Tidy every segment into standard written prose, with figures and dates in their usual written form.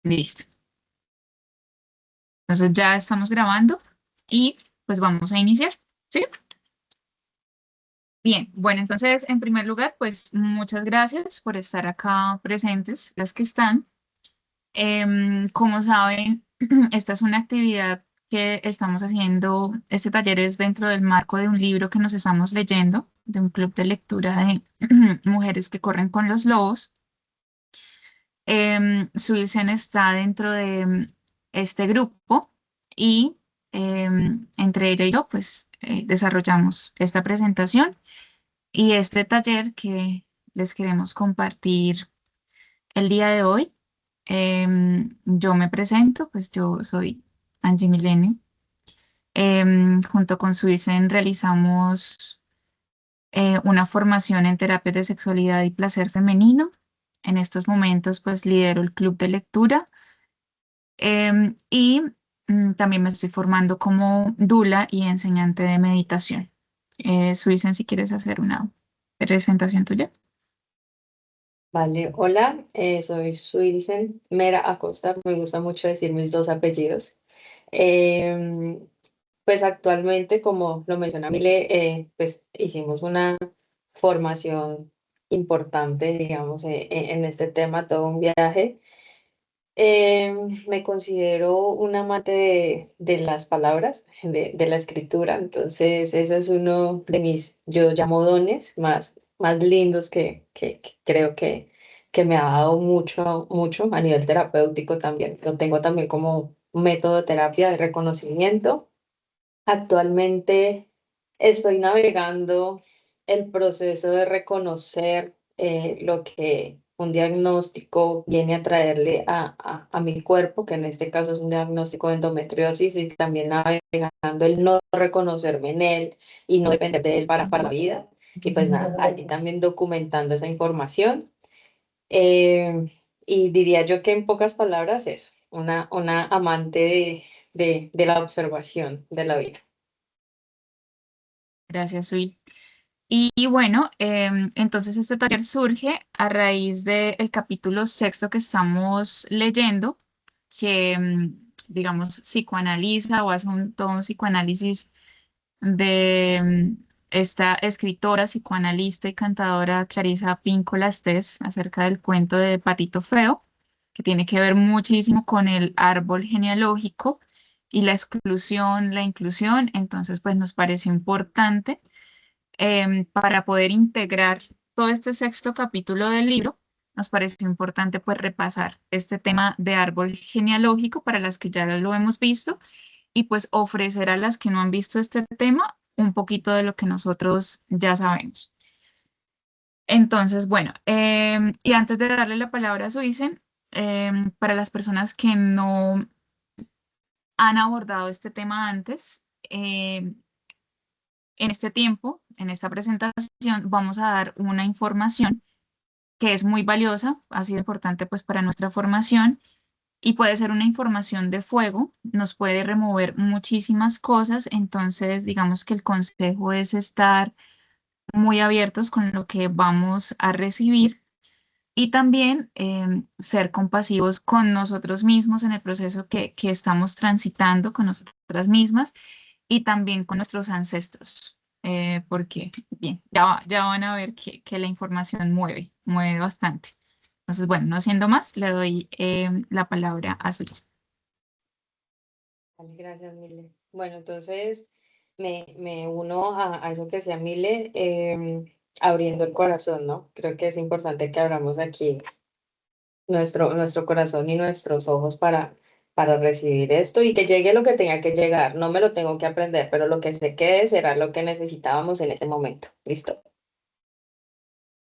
Listo. Entonces ya estamos grabando y pues vamos a iniciar. ¿Sí? Bien, bueno, entonces en primer lugar, pues muchas gracias por estar acá presentes, las que están. Como saben, esta es una actividad que estamos haciendo. Este taller es dentro del marco de un libro que nos estamos leyendo, de un club de lectura de mujeres que corren con los lobos. Suilsen está dentro de este grupo y entre ella y yo, pues desarrollamos esta presentación y este taller que les queremos compartir el día de hoy. Yo me presento, pues yo soy Angie Milenio. Junto con Suilsen realizamos una formación en terapias de sexualidad y placer femenino. En estos momentos, pues lidero el club de lectura. Y también me estoy formando como dula y enseñante de meditación. Suisen, si quieres hacer una presentación tuya. Vale, hola, soy Suilsen Mera Acosta, me gusta mucho decir mis dos apellidos. Em, pues actualmente, como lo menciona Mile, pues hicimos una formación importante, digamos, en este tema, todo un viaje. Me considero un amante de las palabras, de la escritura, entonces eso es uno de mis, yo llamo dones más lindos que creo que me ha dado mucho a nivel terapéutico también. Lo tengo también como método de terapia de reconocimiento. Actualmente estoy navegando el proceso de reconocer lo que un diagnóstico viene a traerle a mi cuerpo, que en este caso es un diagnóstico de endometriosis, y también navegando el no reconocerme en él y no depender de él para la vida. Y pues nada, allí también documentando esa información. Eh, y diría yo que en pocas palabras eso, una amante de la observación de la vida. Gracias, Sui. Y bueno, entonces este taller surge a raíz del capítulo sexto que estamos leyendo, que, digamos, psicoanaliza o hace todo un psicoanálisis de esta escritora, psicoanalista y cantadora Clarisa Pinkola Estés acerca del cuento de Patito Feo, que tiene que ver muchísimo con el árbol genealógico y la exclusión, la inclusión. Entonces, pues nos pareció importante para poder integrar todo este sexto capítulo del libro. Nos pareció importante pues repasar este tema de árbol genealógico para las que ya lo hemos visto y pues ofrecer a las que no han visto este tema un poquito de lo que nosotros ya sabemos. Entonces, bueno, y antes de darle la palabra a Suicen, para las personas que no han abordado este tema antes, en este tiempo, en esta presentación, vamos a dar una información que es muy valiosa, ha sido importante pues para nuestra formación y puede ser una información de fuego, nos puede remover muchísimas cosas, entonces digamos que el consejo es estar muy abiertos con lo que vamos a recibir y también ser compasivos con nosotros mismos en el proceso que estamos transitando con nosotras mismas y también con nuestros ancestros, porque bien, ya van a ver que la información mueve bastante. Entonces, bueno, no siendo más, le doy la palabra a Sulis. Vale, gracias, Mile. Bueno, entonces me uno a eso que decía Mile, abriendo el corazón, ¿no? Creo que es importante que abramos aquí nuestro corazón y nuestros ojos para recibir esto y que llegue lo que tenga que llegar. No me lo tengo que aprender, pero lo que se quede será lo que necesitábamos en ese momento. ¿Listo?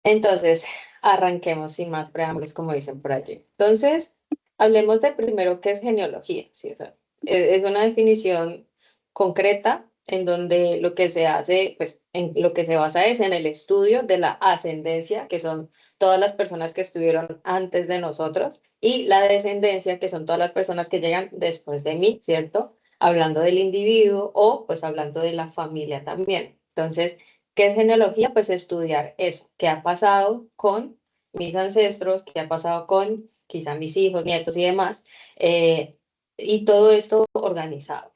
Entonces, arranquemos sin más preámbulos, como dicen por allí. Entonces, hablemos de primero qué es genealogía. ¿Sí? O sea, es una definición concreta en donde lo que se hace, pues, en lo que se basa es en el estudio de la ascendencia, que son todas las personas que estuvieron antes de nosotros, y la descendencia, que son todas las personas que llegan después de mí, ¿cierto? Hablando del individuo o, pues, hablando de la familia también. Entonces, ¿qué es genealogía? Pues estudiar eso, qué ha pasado con mis ancestros, qué ha pasado con quizá mis hijos, nietos y demás, eh, y todo esto organizado.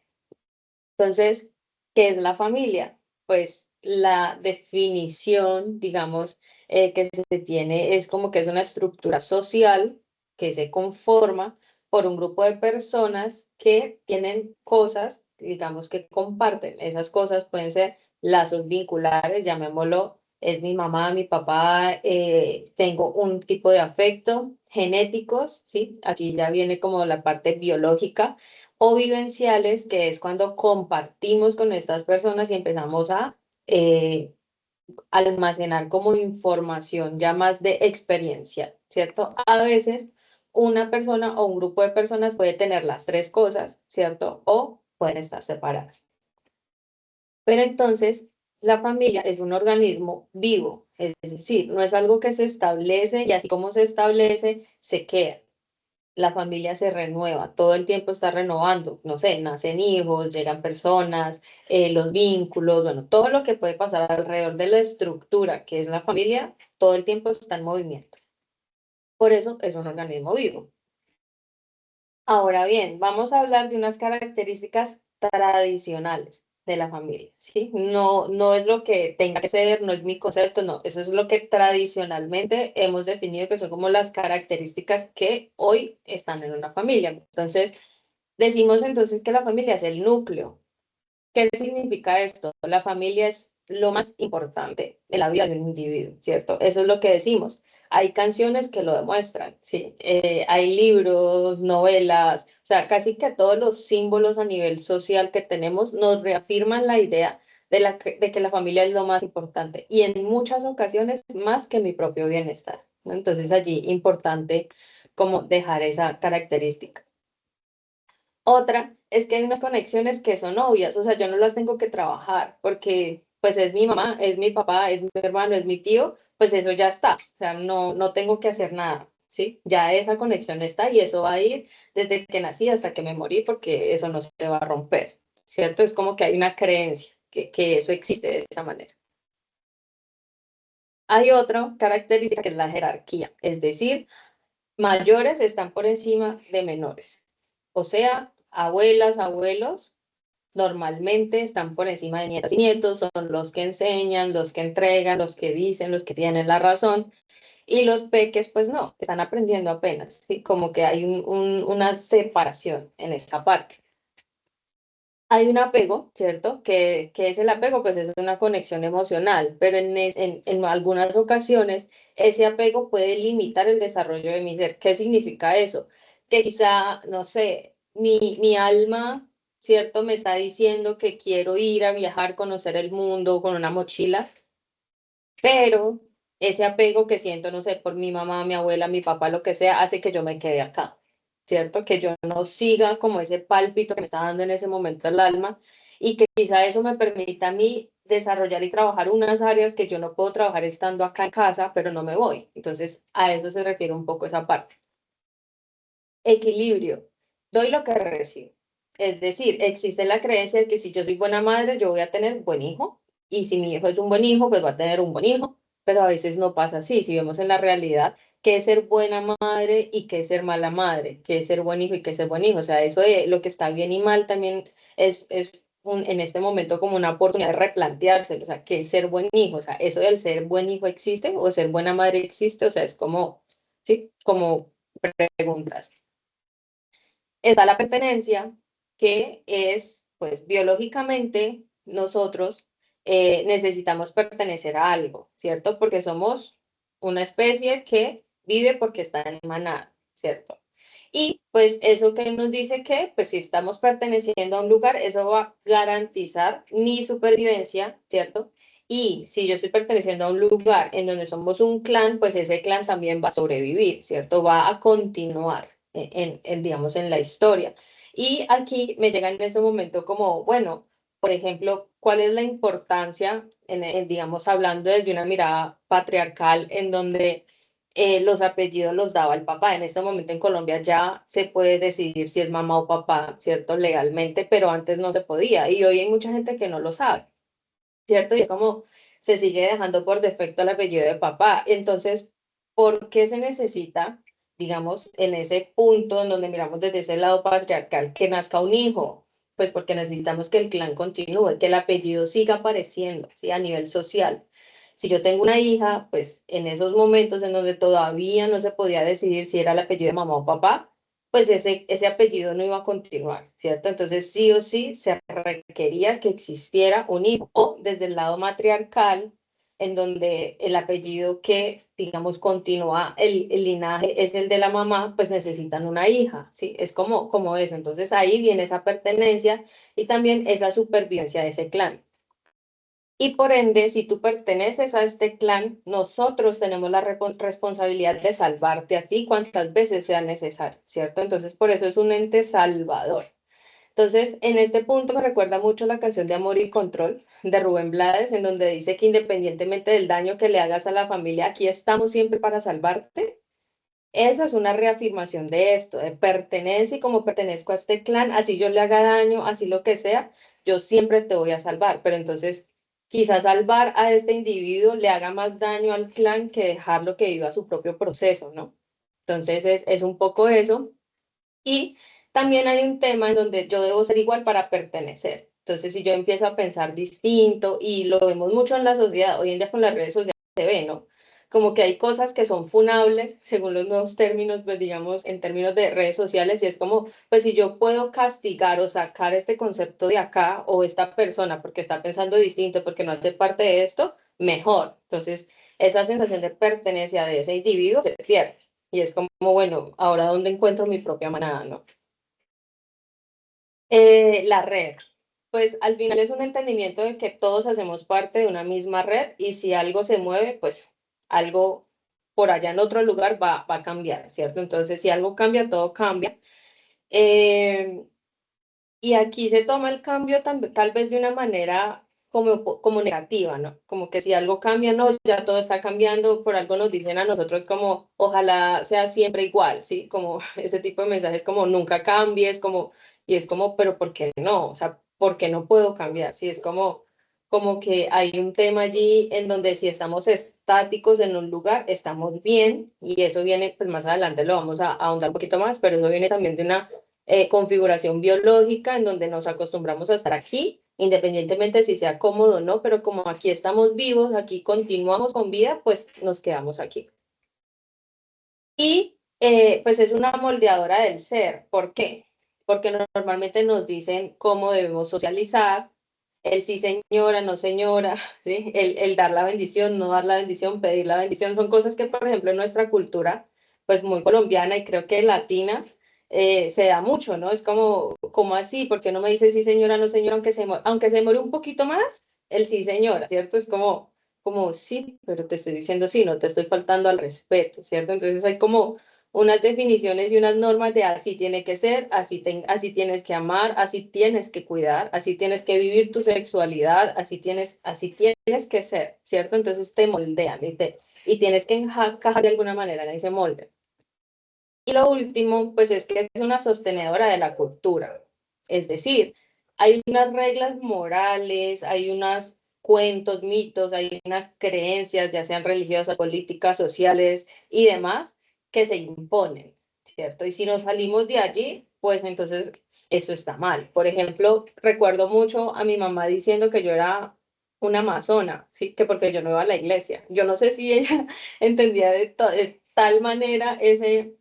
Entonces, ¿qué es la familia? Pues la definición, digamos, que se tiene es como que es una estructura social que se conforma por un grupo de personas que tienen cosas, digamos, que comparten. Esas cosas pueden ser lazos vinculares, llamémoslo, es mi mamá, mi papá, tengo un tipo de afecto, genéticos, ¿sí? Aquí ya viene como la parte biológica o vivenciales, que es cuando compartimos con estas personas y empezamos a eh, almacenar como información ya más de experiencia, ¿cierto? A veces una persona o un grupo de personas puede tener las tres cosas, ¿cierto? O pueden estar separadas. Pero entonces, la familia es un organismo vivo, es decir, no es algo que se establece y así como se establece, se queda. La familia se renueva, todo el tiempo está renovando, no sé, nacen hijos, llegan personas, los vínculos, bueno, todo lo que puede pasar alrededor de la estructura que es la familia, todo el tiempo está en movimiento. Por eso es un organismo vivo. Ahora bien, vamos a hablar de unas características tradicionales de la familia, ¿sí? No, no es lo que tenga que ser, no es mi concepto, no, eso es lo que tradicionalmente hemos definido que son como las características que hoy están en una familia. Entonces, decimos entonces que la familia es el núcleo. ¿Qué significa esto? La familia es lo más importante de la vida de un individuo, ¿cierto? Eso es lo que decimos. Hay canciones que lo demuestran, ¿sí? Hay libros, novelas, o sea, casi que todos los símbolos a nivel social que tenemos nos reafirman la idea de que la familia es lo más importante y en muchas ocasiones más que mi propio bienestar, ¿no? Entonces allí importante como dejar esa característica. Otra es que hay unas conexiones que son obvias, o sea, yo no las tengo que trabajar porque pues es mi mamá, es mi papá, es mi hermano, es mi tío, pues eso ya está, o sea, no, no tengo que hacer nada, ¿sí? Ya esa conexión está y eso va a ir desde que nací hasta que me morí porque eso no se va a romper, ¿cierto? Es como que hay una creencia que eso existe de esa manera. Hay otra característica que es la jerarquía, es decir, mayores están por encima de menores, o sea, abuelas, abuelos normalmente están por encima de nietas y nietos, son los que enseñan, los que entregan, los que dicen, los que tienen la razón, y los peques, pues no, están aprendiendo apenas, ¿sí? Como que hay una separación en esa parte. Hay un apego, ¿cierto? ¿Qué es el apego? Pues es una conexión emocional, pero en algunas ocasiones ese apego puede limitar el desarrollo de mi ser. ¿Qué significa eso? Que quizá, no sé, mi alma, ¿cierto? Me está diciendo que quiero ir a viajar, conocer el mundo con una mochila, pero ese apego que siento, no sé, por mi mamá, mi abuela, mi papá, lo que sea, hace que yo me quede acá, ¿cierto? Que yo no siga como ese pálpito que me está dando en ese momento el alma y que quizá eso me permita a mí desarrollar y trabajar unas áreas que yo no puedo trabajar estando acá en casa, pero no me voy. Entonces, a eso se refiere un poco esa parte. Equilibrio. Doy lo que recibo. Es decir, existe la creencia de que si yo soy buena madre, yo voy a tener buen hijo. Y si mi hijo es un buen hijo, pues va a tener un buen hijo. Pero a veces no pasa así. Si vemos en la realidad, qué es ser buena madre y qué es ser mala madre, qué es ser buen hijo y qué es ser buen hijo. O sea, eso de lo que está bien y mal también es en este momento como una oportunidad de replanteárselo. O sea, qué es ser buen hijo. O sea, eso del ser buen hijo existe o ser buena madre existe. O sea, es como, sí, como preguntas. Está la pertenencia, que es, pues, biológicamente nosotros necesitamos pertenecer a algo, ¿cierto? Porque somos una especie que vive porque está en manada, ¿cierto? Y pues eso que nos dice que, pues si estamos perteneciendo a un lugar, eso va a garantizar mi supervivencia, ¿cierto? Y si yo estoy perteneciendo a un lugar en donde somos un clan, pues ese clan también va a sobrevivir, ¿cierto? Va a continuar digamos, en la historia. Y aquí me llega en ese momento como, bueno, por ejemplo, ¿cuál es la importancia, digamos, hablando desde una mirada patriarcal en donde los apellidos los daba el papá? En este momento en Colombia ya se puede decidir si es mamá o papá, ¿cierto? Legalmente, pero antes no se podía y hoy hay mucha gente que no lo sabe, ¿cierto? Y es como se sigue dejando por defecto el apellido de papá. Entonces, ¿por qué se necesita, digamos, en ese punto en donde miramos desde ese lado patriarcal, que nazca un hijo? Pues porque necesitamos que el clan continúe, que el apellido siga apareciendo, ¿sí? A nivel social. Si yo tengo una hija, pues en esos momentos en donde todavía no se podía decidir si era el apellido de mamá o papá, pues ese apellido no iba a continuar, ¿cierto? Entonces sí o sí se requería que existiera un hijo, o desde el lado matriarcal, en donde el apellido que, digamos, continúa el linaje es el de la mamá, pues necesitan una hija, ¿sí? Es como eso. Entonces ahí viene esa pertenencia y también esa supervivencia de ese clan. Y por ende, si tú perteneces a este clan, nosotros tenemos la responsabilidad de salvarte a ti cuantas veces sea necesario, ¿cierto? Entonces, por eso es un ente salvador. Entonces, en este punto me recuerda mucho la canción de Amor y Control de Rubén Blades, en donde dice que independientemente del daño que le hagas a la familia, aquí estamos siempre para salvarte. Esa es una reafirmación de esto, de pertenencia, y como pertenezco a este clan, así yo le haga daño, así lo que sea, yo siempre te voy a salvar. Pero entonces, quizás salvar a este individuo le haga más daño al clan que dejarlo que viva su propio proceso, ¿no? Entonces, es un poco eso. Y también hay un tema en donde yo debo ser igual para pertenecer. Entonces, si yo empiezo a pensar distinto, y lo vemos mucho en la sociedad, hoy en día con las redes sociales se ve, ¿no? Como que hay cosas que son funables, según los nuevos términos, pues digamos, en términos de redes sociales, y es como, pues si yo puedo castigar o sacar este concepto de acá, o esta persona porque está pensando distinto, porque no hace parte de esto, mejor. Entonces, esa sensación de pertenencia de ese individuo se pierde. Y es como, bueno, ahora dónde encuentro mi propia manada, ¿no? La red. Pues al final es un entendimiento de que todos hacemos parte de una misma red, y si algo se mueve, pues algo por allá en otro lugar va a cambiar, ¿cierto? Entonces, si algo cambia, todo cambia. Eh, y aquí se toma el cambio tal vez de una manera como negativa, ¿no? Como que si algo cambia, no, ya todo está cambiando, por algo nos dicen a nosotros como, ojalá sea siempre igual, ¿sí? Como ese tipo de mensajes como nunca cambies, como, y es como, pero ¿por qué no? O sea, ¿por qué no puedo cambiar? Sí, es como que hay un tema allí en donde si estamos estáticos en un lugar, estamos bien, y eso viene, pues más adelante lo vamos a ahondar un poquito más, pero eso viene también de una configuración biológica en donde nos acostumbramos a estar aquí, independientemente si sea cómodo o no, pero como aquí estamos vivos, aquí continuamos con vida, pues nos quedamos aquí. Y pues es una moldeadora del ser. ¿Por qué? Porque normalmente nos dicen cómo debemos socializar, el sí señora, no señora, ¿sí? El dar la bendición, no dar la bendición, pedir la bendición, son cosas que, por ejemplo, en nuestra cultura, pues muy colombiana y creo que latina, se da mucho, ¿no? Es como así, ¿por qué no me dice sí señora, no señora, aunque se demore un poquito más, el sí señora, ¿cierto? Es como sí, pero te estoy diciendo sí, no te estoy faltando al respeto, ¿cierto? Entonces hay como unas definiciones y unas normas de así tiene que ser, así tienes que amar, así tienes que cuidar, así tienes que vivir tu sexualidad, así tienes que ser, ¿cierto? Entonces te moldean y tienes que encajar de alguna manera en ese molde. Y lo último, pues es que es una sostenedora de la cultura. Es decir, hay unas reglas morales, hay unos cuentos, mitos, hay unas creencias, ya sean religiosas, políticas, sociales y demás, que se imponen, ¿cierto? Y si nos salimos de allí, pues entonces eso está mal. Por ejemplo, recuerdo mucho a mi mamá diciendo que yo era una amazona, ¿sí? Que porque yo no iba a la iglesia. Yo no sé si ella entendía de tal manera ese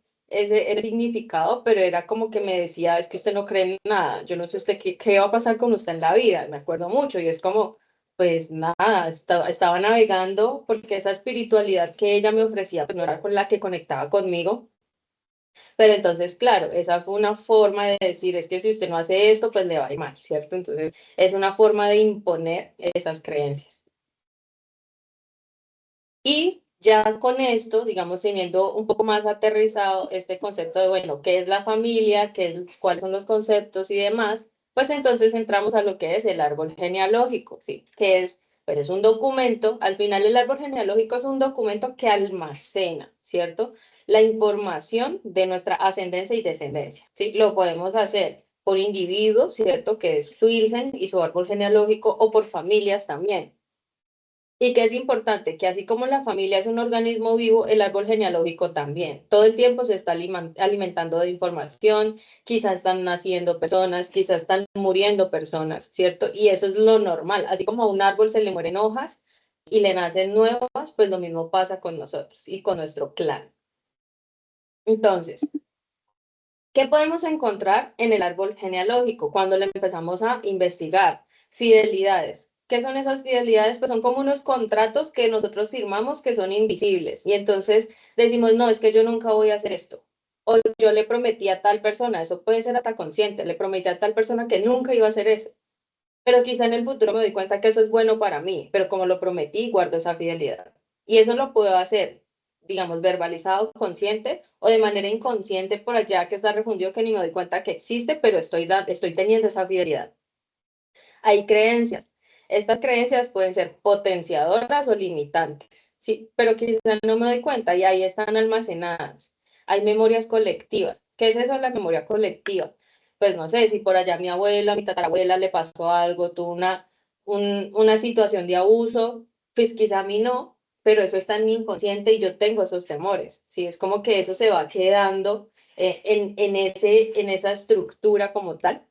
significado, pero era como que me decía, es que usted no cree en nada, yo no sé usted qué va a pasar con usted en la vida, me acuerdo mucho, y es como, pues nada, estaba navegando porque esa espiritualidad que ella me ofrecía, pues no era con la que conectaba conmigo, pero entonces, claro, esa fue una forma de decir, es que si usted no hace esto, pues le va a ir mal, ¿cierto? Entonces, es una forma de imponer esas creencias. Y ya con esto, digamos, teniendo un poco más aterrizado este concepto de, bueno, ¿qué es la familia? ¿Cuáles son los conceptos y demás? Pues entonces entramos a lo que es el árbol genealógico, ¿sí? Que es, pues es un documento, al final el árbol genealógico es un documento que almacena, ¿cierto? La información de nuestra ascendencia y descendencia, ¿sí? Lo podemos hacer por individuos, ¿cierto? Que es Wilson y su árbol genealógico, o por familias también. Y que es importante que así como la familia es un organismo vivo, el árbol genealógico también. Todo el tiempo se está alimentando de información, quizás están naciendo personas, quizás están muriendo personas, ¿cierto? Y eso es lo normal. Así como a un árbol se le mueren hojas y le nacen nuevas, pues lo mismo pasa con nosotros y con nuestro clan. Entonces, ¿qué podemos encontrar en el árbol genealógico cuando le empezamos a investigar? Fidelidades. ¿Qué son esas fidelidades? Pues son como unos contratos que nosotros firmamos que son invisibles. Y entonces decimos, no, es que yo nunca voy a hacer esto. O yo le prometí a tal persona, eso puede ser hasta consciente, le prometí a tal persona que nunca iba a hacer eso. Pero quizá en el futuro me doy cuenta que eso es bueno para mí, pero como lo prometí, guardo esa fidelidad. Y eso lo puedo hacer, digamos, verbalizado, consciente o de manera inconsciente por allá que está refundido que ni me doy cuenta que existe, pero estoy teniendo esa fidelidad. Hay creencias. Estas creencias pueden ser potenciadoras o limitantes, ¿sí? Pero quizá no me doy cuenta y ahí están almacenadas. Hay memorias colectivas. ¿Qué es eso de la memoria colectiva? Pues no sé, si por allá mi abuela, mi tatarabuela le pasó algo, tuvo una situación de abuso, pues quizá a mí no, pero eso está en mi inconsciente y yo tengo esos temores, ¿sí? Es como que eso se va quedando en esa estructura como tal.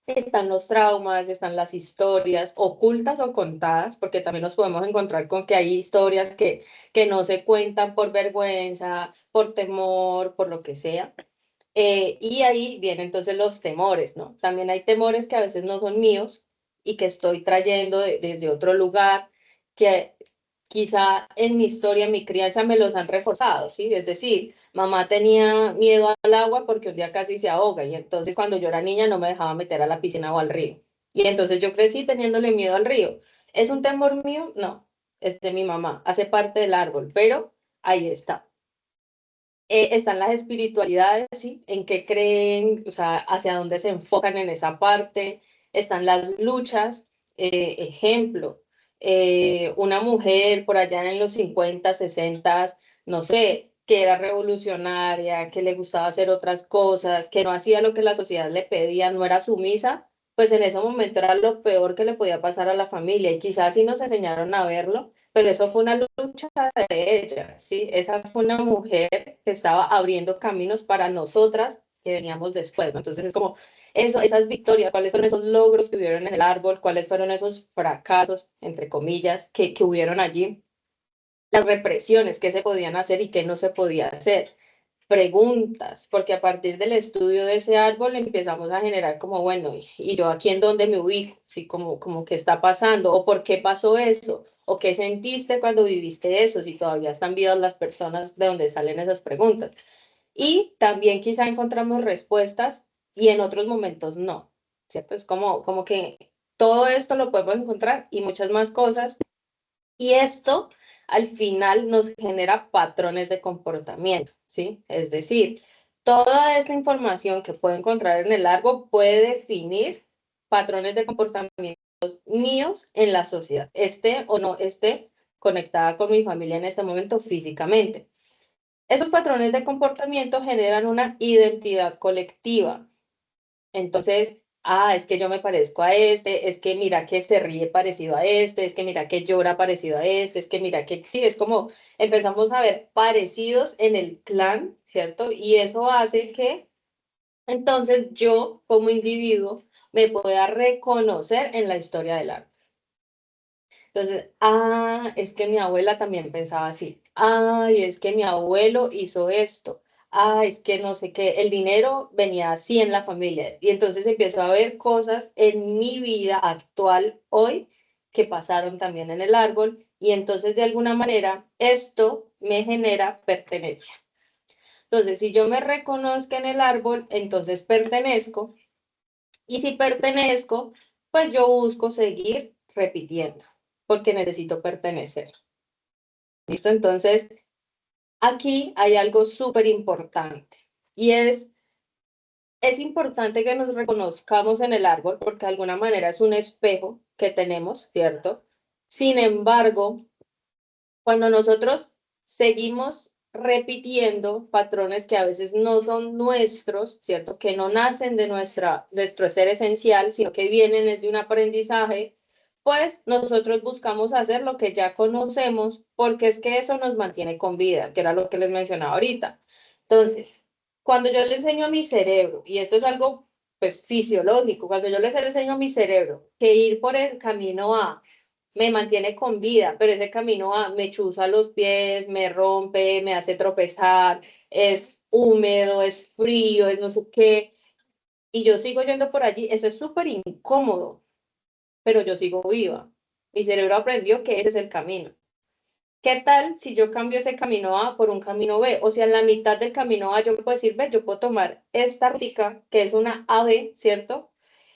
Están los traumas, están las historias ocultas o contadas, porque también nos podemos encontrar con que hay historias que no se cuentan por vergüenza, por temor, por lo que sea. Y ahí vienen entonces los temores, ¿no? También hay temores que a veces no son míos y que estoy trayendo desde otro lugar, que quizá en mi historia, en mi crianza, me los han reforzado, ¿sí? Es decir, mamá tenía miedo al agua porque un día casi se ahoga y entonces cuando yo era niña no me dejaba meter a la piscina o al río. Y entonces yo crecí teniéndole miedo al río. ¿Es un temor mío? No, es de mi mamá, hace parte del árbol, pero ahí está. Están las espiritualidades, ¿sí? En qué creen, o sea, hacia dónde se enfocan en esa parte. Están las luchas, ejemplo, una mujer por allá en los 50, 60, no sé, que era revolucionaria, que le gustaba hacer otras cosas, que no hacía lo que la sociedad le pedía, no era sumisa, pues en ese momento era lo peor que le podía pasar a la familia y quizás sí nos enseñaron a verlo, pero eso fue una lucha de ella, ¿sí? Esa fue una mujer que estaba abriendo caminos para nosotras que veníamos después, ¿no? Entonces es como eso, esas victorias, cuáles fueron esos logros que hubieron en el árbol, cuáles fueron esos fracasos, entre comillas, que hubieron allí, las represiones que se podían hacer y que no se podía hacer, preguntas, porque a partir del estudio de ese árbol empezamos a generar como, bueno, y yo aquí en dónde me ubico, ¿sí? Como qué está pasando, o por qué pasó eso, o qué sentiste cuando viviste eso, si todavía están vivas las personas de donde salen esas preguntas. Y también quizá encontramos respuestas y en otros momentos no, ¿cierto? Es como que todo esto lo podemos encontrar y muchas más cosas y esto al final nos genera patrones de comportamiento, ¿sí? Es decir, toda esta información que puedo encontrar en el árbol puede definir patrones de comportamiento míos en la sociedad, esté o no esté conectada con mi familia en este momento físicamente. Esos patrones de comportamiento generan una identidad colectiva, entonces, es que yo me parezco a este, es que mira que se ríe parecido a este, es que mira que llora parecido a este, es que mira que sí, es como empezamos a ver parecidos en el clan, ¿cierto? Y eso hace que entonces yo como individuo me pueda reconocer en la historia del arte. Entonces, es que mi abuela también pensaba así. Ay, es que mi abuelo hizo esto. Es que no sé qué. El dinero venía así en la familia. Y entonces empiezo a ver cosas en mi vida actual hoy que pasaron también en el árbol. Y entonces, de alguna manera, esto me genera pertenencia. Entonces, si yo me reconozco en el árbol, entonces pertenezco. Y si pertenezco, pues yo busco seguir repitiendo, porque necesito pertenecer. ¿Listo? Entonces, aquí hay algo súper importante y es importante que nos reconozcamos en el árbol porque de alguna manera es un espejo que tenemos, ¿cierto? Sin embargo, cuando nosotros seguimos repitiendo patrones que a veces no son nuestros, ¿cierto? Que no nacen de nuestro ser esencial, sino que vienen desde un aprendizaje, pues nosotros buscamos hacer lo que ya conocemos, porque es que eso nos mantiene con vida, que era lo que les mencionaba ahorita. Entonces, cuando yo le enseño a mi cerebro, y esto es algo pues fisiológico, cuando yo les enseño a mi cerebro que ir por el camino A me mantiene con vida, pero ese camino A me chuza los pies, me rompe, me hace tropezar, es húmedo, es frío, es no sé qué, y yo sigo yendo por allí, eso es súper incómodo, pero yo sigo viva. Mi cerebro aprendió que ese es el camino. ¿Qué tal si yo cambio ese camino A por un camino B? O sea, en la mitad del camino A yo puedo decir, ve, yo puedo tomar esta ruta, que es una AB, ¿cierto?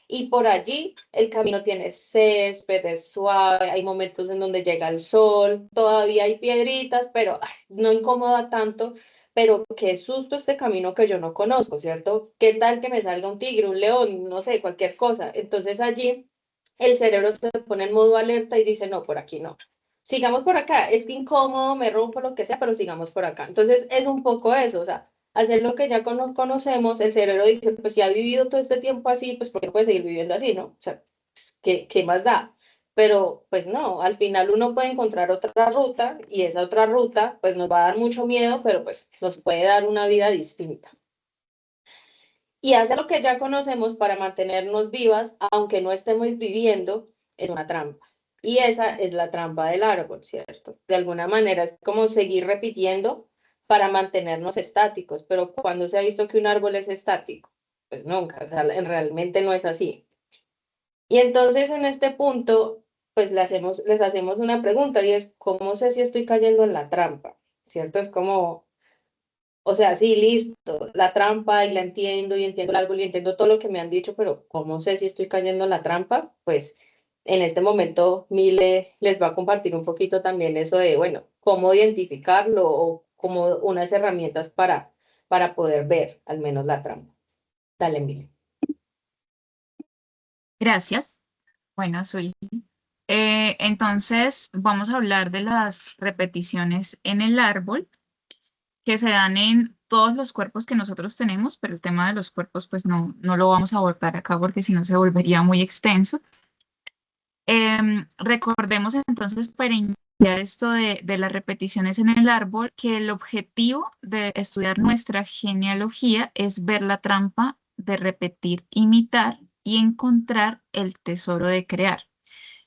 Y por allí el camino tiene césped, es suave, hay momentos en donde llega el sol, todavía hay piedritas, pero ay, no incomoda tanto, pero qué susto este camino que yo no conozco, ¿cierto? ¿Qué tal que me salga un tigre, un león, no sé, cualquier cosa? Entonces allí el cerebro se pone en modo alerta y dice, no, por aquí no. Sigamos por acá, es incómodo, me rompo lo que sea, pero sigamos por acá. Entonces es un poco eso, o sea, hacer lo que ya conocemos, el cerebro dice, pues si ha vivido todo este tiempo así, pues ¿por qué no puede seguir viviendo así, no? O sea, pues, ¿qué más da? Pero pues no, al final uno puede encontrar otra ruta y esa otra ruta pues nos va a dar mucho miedo, pero pues nos puede dar una vida distinta. Y hacer lo que ya conocemos para mantenernos vivas, aunque no estemos viviendo, es una trampa. Y esa es la trampa del árbol, ¿cierto? De alguna manera es como seguir repitiendo para mantenernos estáticos, pero cuando se ha visto que un árbol es estático, pues nunca, o sea, realmente no es así. Y entonces en este punto, pues les hacemos una pregunta y es, ¿cómo sé si estoy cayendo en la trampa? ¿Cierto? Es como, o sea, sí, listo, la trampa y la entiendo y entiendo el árbol y entiendo todo lo que me han dicho, pero ¿cómo sé si estoy cayendo en la trampa? Pues en este momento Mile les va a compartir un poquito también eso de, bueno, cómo identificarlo o como unas herramientas para poder ver al menos la trampa. Dale, Mile. Gracias. Bueno, soy. Entonces, vamos a hablar de las repeticiones en el árbol que se dan en todos los cuerpos que nosotros tenemos, pero el tema de los cuerpos, pues no lo vamos a abordar acá porque si no se volvería muy extenso. Recordemos entonces para iniciar esto de las repeticiones en el árbol, que el objetivo de estudiar nuestra genealogía es ver la trampa de repetir, imitar y encontrar el tesoro de crear.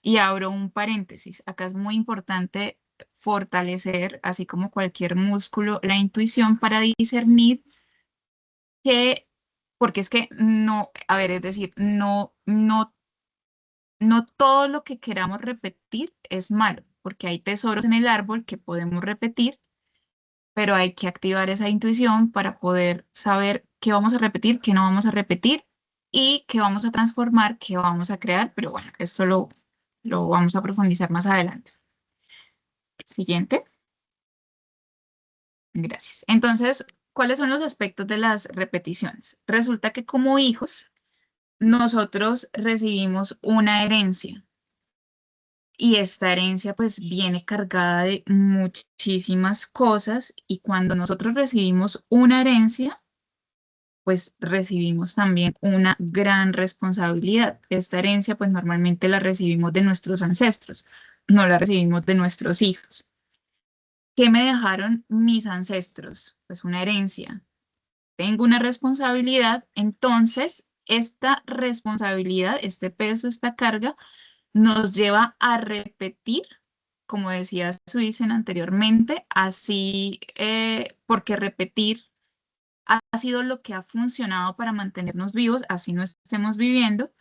Y abro un paréntesis, acá es muy importante fortalecer, así como cualquier músculo, la intuición para discernir que, porque es que no, a ver, es decir, no todo lo que queramos repetir es malo, porque hay tesoros en el árbol que podemos repetir, pero hay que activar esa intuición para poder saber qué vamos a repetir, qué no vamos a repetir y qué vamos a transformar, qué vamos a crear. Pero bueno, esto lo vamos a profundizar más adelante. Siguiente. Gracias. Entonces, ¿cuáles son los aspectos de las repeticiones? Resulta que como hijos, nosotros recibimos una herencia. Y esta herencia pues viene cargada de muchísimas cosas y cuando nosotros recibimos una herencia, pues recibimos también una gran responsabilidad. Esta herencia pues normalmente la recibimos de nuestros ancestros, no la recibimos de nuestros hijos. ¿Qué me dejaron mis ancestros? Pues una herencia. Tengo una responsabilidad, entonces esta responsabilidad, este peso, esta carga, nos lleva a repetir, como decía Suicen anteriormente, así, porque repetir ha sido lo que ha funcionado para mantenernos vivos, así no estemos viviendo,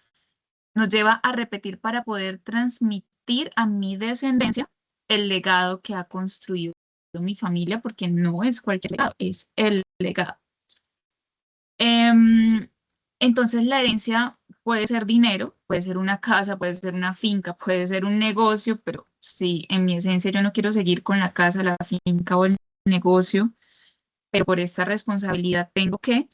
nos lleva a repetir para poder transmitir a mi descendencia el legado que ha construido mi familia, porque no es cualquier legado, es el legado. Em, entonces la herencia puede ser dinero, puede ser una casa, puede ser una finca, puede ser un negocio, pero si en mi esencia yo no quiero seguir con la casa, la finca o el negocio, pero por esta responsabilidad tengo que,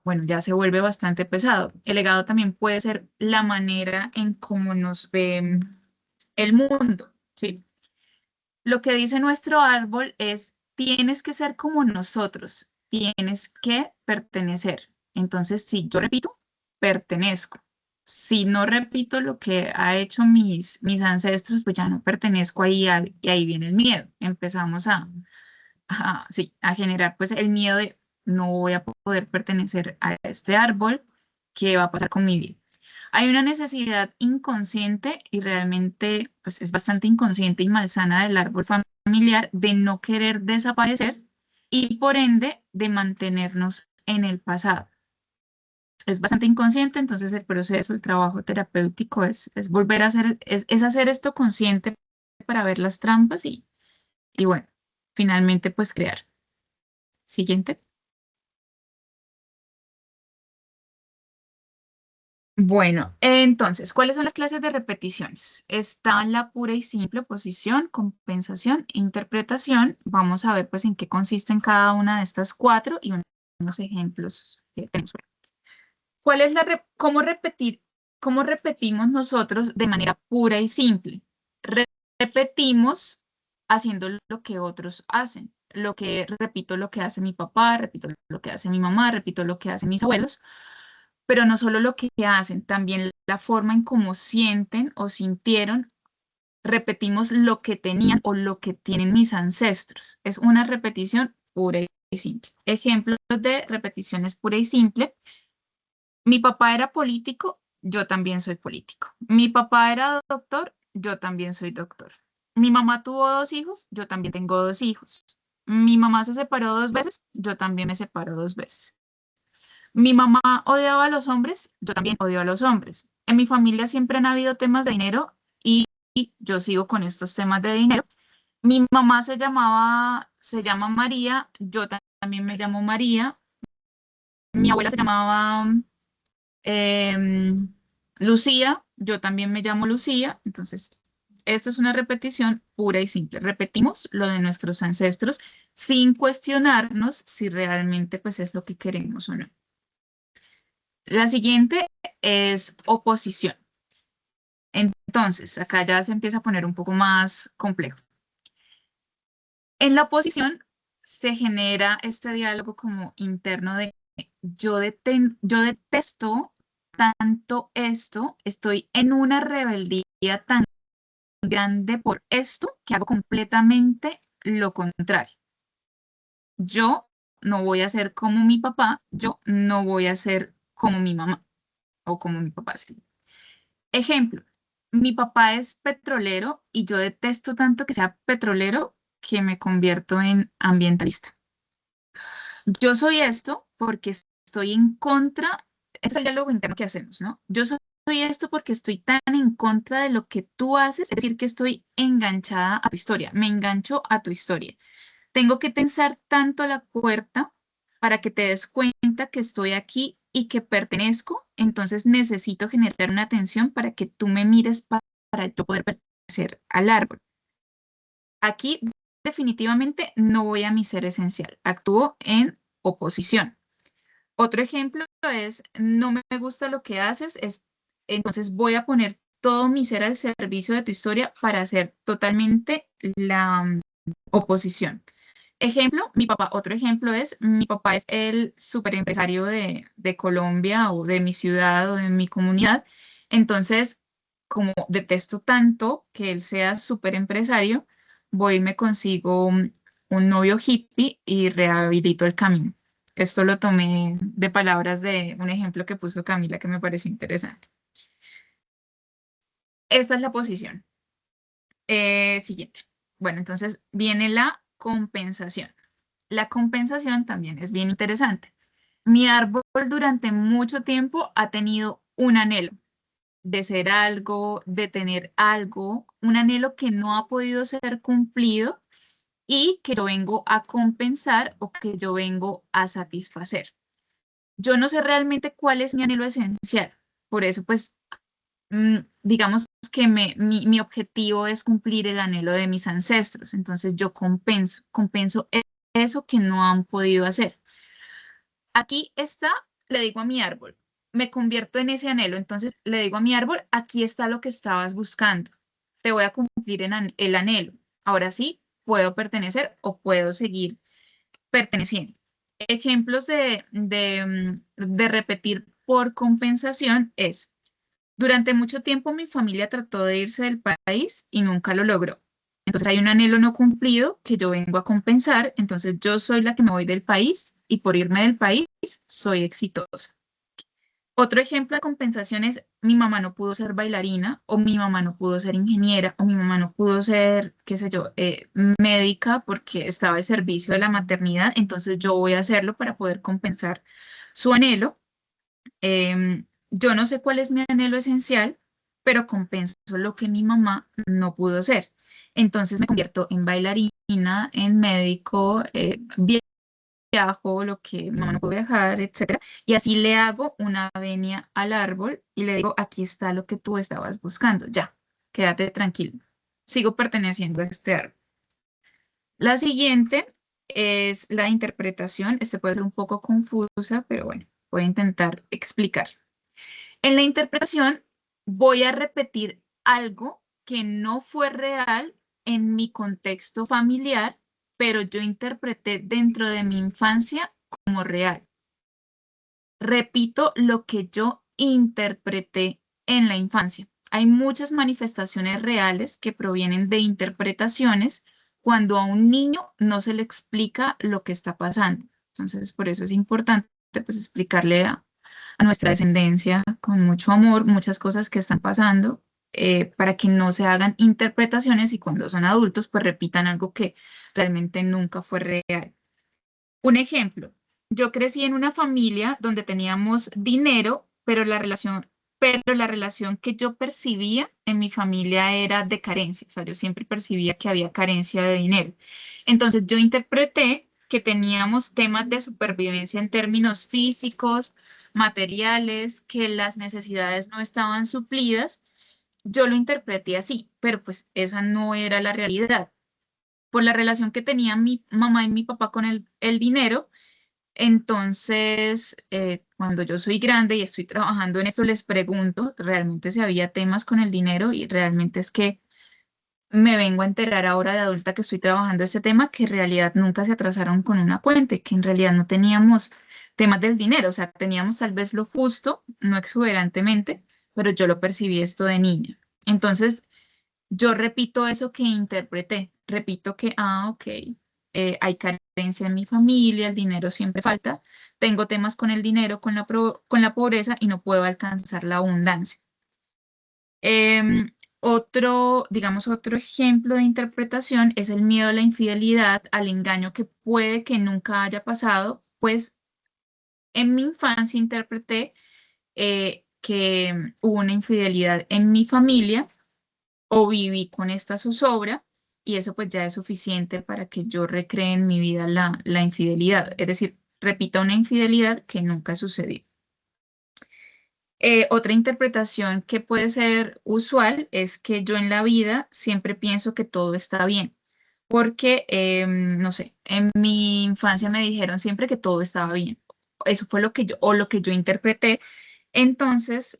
bueno, ya se vuelve bastante pesado. El legado también puede ser la manera en cómo nos ve el mundo, ¿sí? Lo que dice nuestro árbol es, tienes que ser como nosotros, tienes que pertenecer. Entonces, si yo repito, pertenezco. Si no repito lo que ha hecho mis ancestros, pues ya no pertenezco ahí y ahí viene el miedo. Empezamos sí, a generar pues el miedo de no voy a poder pertenecer a este árbol, ¿qué va a pasar con mi vida? Hay una necesidad inconsciente y realmente pues es bastante inconsciente y malsana del árbol familiar de no querer desaparecer y por ende de mantenernos en el pasado. Es bastante inconsciente, entonces el proceso, el trabajo terapéutico es volver a hacer, es hacer esto consciente para ver las trampas y bueno, finalmente pues crear. Siguiente. Bueno, entonces, ¿cuáles son las clases de repeticiones? Está la pura y simple oposición, compensación, interpretación. Vamos a ver pues en qué consisten cada una de estas cuatro y unos ejemplos que tenemos. ¿Cuál es cómo cómo repetimos nosotros de manera pura y simple? Repetimos haciendo lo que otros hacen. Repito lo que hace mi papá, repito lo que hace mi mamá, repito lo que hacen mis abuelos, pero no solo lo que hacen, también la forma en cómo sienten o sintieron, repetimos lo que tenían o lo que tienen mis ancestros. Es una repetición pura y simple. Ejemplos de repeticiones pura y simple. Mi papá era político, yo también soy político. Mi papá era doctor, yo también soy doctor. Mi mamá tuvo dos hijos, yo también tengo dos hijos. Mi mamá se separó dos veces, yo también me separo dos veces. Mi mamá odiaba a los hombres, yo también odio a los hombres. En mi familia siempre han habido temas de dinero y yo sigo con estos temas de dinero. Mi mamá se llama María, yo también me llamo María. Mi abuela se llamaba Lucía, yo también me llamo Lucía. Entonces, esto es una repetición pura y simple. Repetimos lo de nuestros ancestros sin cuestionarnos si realmente pues es lo que queremos o no. La siguiente es oposición. Entonces, acá ya se empieza a poner un poco más complejo. En la oposición se genera este diálogo como interno de yo detesto tanto esto, estoy en una rebeldía tan grande por esto que hago completamente lo contrario. Yo no voy a ser como mi papá, yo no voy a ser como mi mamá o como mi papá. Sí. Ejemplo, mi papá es petrolero y yo detesto tanto que sea petrolero que me convierto en ambientalista. Yo soy esto porque estoy en contra, es el diálogo interno que hacemos, ¿no? Soy esto porque estoy tan en contra de lo que tú haces, es decir, que estoy enganchada a tu historia, me engancho a tu historia. Tengo que tensar tanto la puerta para que te des cuenta que estoy aquí y que pertenezco, entonces necesito generar una tensión para que tú me mires para yo poder pertenecer al árbol. Aquí definitivamente no voy a mi ser esencial, actúo en oposición. Otro ejemplo es, no me gusta lo que haces, entonces voy a poner todo mi ser al servicio de tu historia para hacer totalmente la oposición. Ejemplo, mi papá, otro ejemplo es, mi papá es el superempresario de Colombia o de mi ciudad o de mi comunidad. Entonces, como detesto tanto que él sea superempresario, voy y me consigo un novio hippie y rehabilito el camino. Esto lo tomé de palabras de un ejemplo que puso Camila que me pareció interesante. Esta es la posición. Siguiente. Bueno, entonces viene la compensación. La compensación también es bien interesante. Mi árbol durante mucho tiempo ha tenido un anhelo de ser algo, de tener algo, un anhelo que no ha podido ser cumplido y que yo vengo a compensar o que yo vengo a satisfacer. Yo no sé realmente cuál es mi anhelo esencial. Por eso, pues, digamos que mi objetivo es cumplir el anhelo de mis ancestros. Entonces yo compenso eso que no han podido hacer. Aquí está, le digo a mi árbol, me convierto en ese anhelo. Entonces le digo a mi árbol, aquí está lo que estabas buscando. Te voy a cumplir el anhelo. Ahora sí, puedo pertenecer o puedo seguir perteneciendo. Ejemplos de repetir por compensación es Durante mucho tiempo mi familia trató de irse del país y nunca lo logró. Entonces hay un anhelo no cumplido que yo vengo a compensar, entonces yo soy la que me voy del país y por irme del país soy exitosa. Otro ejemplo de compensación es mi mamá no pudo ser bailarina o mi mamá no pudo ser ingeniera o mi mamá no pudo ser, qué sé yo, médica porque estaba al servicio de la maternidad, entonces yo voy a hacerlo para poder compensar su anhelo. Yo no sé cuál es mi anhelo esencial, pero compenso lo que mi mamá no pudo ser. Entonces me convierto en bailarina, en médico, viajo, lo que mi mamá no pudo viajar, etcétera. Y así le hago una venia al árbol y le digo, aquí está lo que tú estabas buscando, ya, quédate tranquilo. Sigo perteneciendo a este árbol. La siguiente es la interpretación. Este puede ser un poco confusa, pero bueno, voy a intentar explicar. En la interpretación voy a repetir algo que no fue real en mi contexto familiar, pero yo interpreté dentro de mi infancia como real. Repito lo que yo interpreté en la infancia. Hay muchas manifestaciones reales que provienen de interpretaciones cuando a un niño no se le explica lo que está pasando. Entonces, por eso es importante pues explicarle a nuestra descendencia con mucho amor muchas cosas que están pasando para que no se hagan interpretaciones y cuando son adultos pues repitan algo que realmente nunca fue real. Un ejemplo, yo crecí en una familia donde teníamos dinero, pero la relación que yo percibía en mi familia era de carencia. O sea, yo siempre percibía que había carencia de dinero. Entonces yo interpreté que teníamos temas de supervivencia en términos físicos, materiales, que las necesidades no estaban suplidas. Yo lo interpreté así, pero pues esa no era la realidad. Por la relación que tenía mi mamá y mi papá con el dinero, entonces, cuando yo soy grande y estoy trabajando en esto, les pregunto realmente si había temas con el dinero y realmente es que me vengo a enterar ahora de adulta que estoy trabajando ese tema, que en realidad nunca se atrasaron con una puente, que en realidad no teníamos temas del dinero, o sea, teníamos tal vez lo justo, no exuberantemente, pero yo lo percibí esto de niña. Entonces, yo repito eso que interpreté, repito que, ok, hay carencia en mi familia, el dinero siempre falta, tengo temas con el dinero, con la pobreza y no puedo alcanzar la abundancia. Otro ejemplo de interpretación es el miedo a la infidelidad, al engaño que puede que nunca haya pasado, pues en mi infancia interpreté que hubo una infidelidad en mi familia o viví con esta zozobra y eso pues ya es suficiente para que yo recree en mi vida la infidelidad, es decir, repita una infidelidad que nunca sucedió. Otra interpretación que puede ser usual es que yo en la vida siempre pienso que todo está bien, porque, no sé, en mi infancia me dijeron siempre que todo estaba bien. Eso fue lo que yo interpreté. Entonces,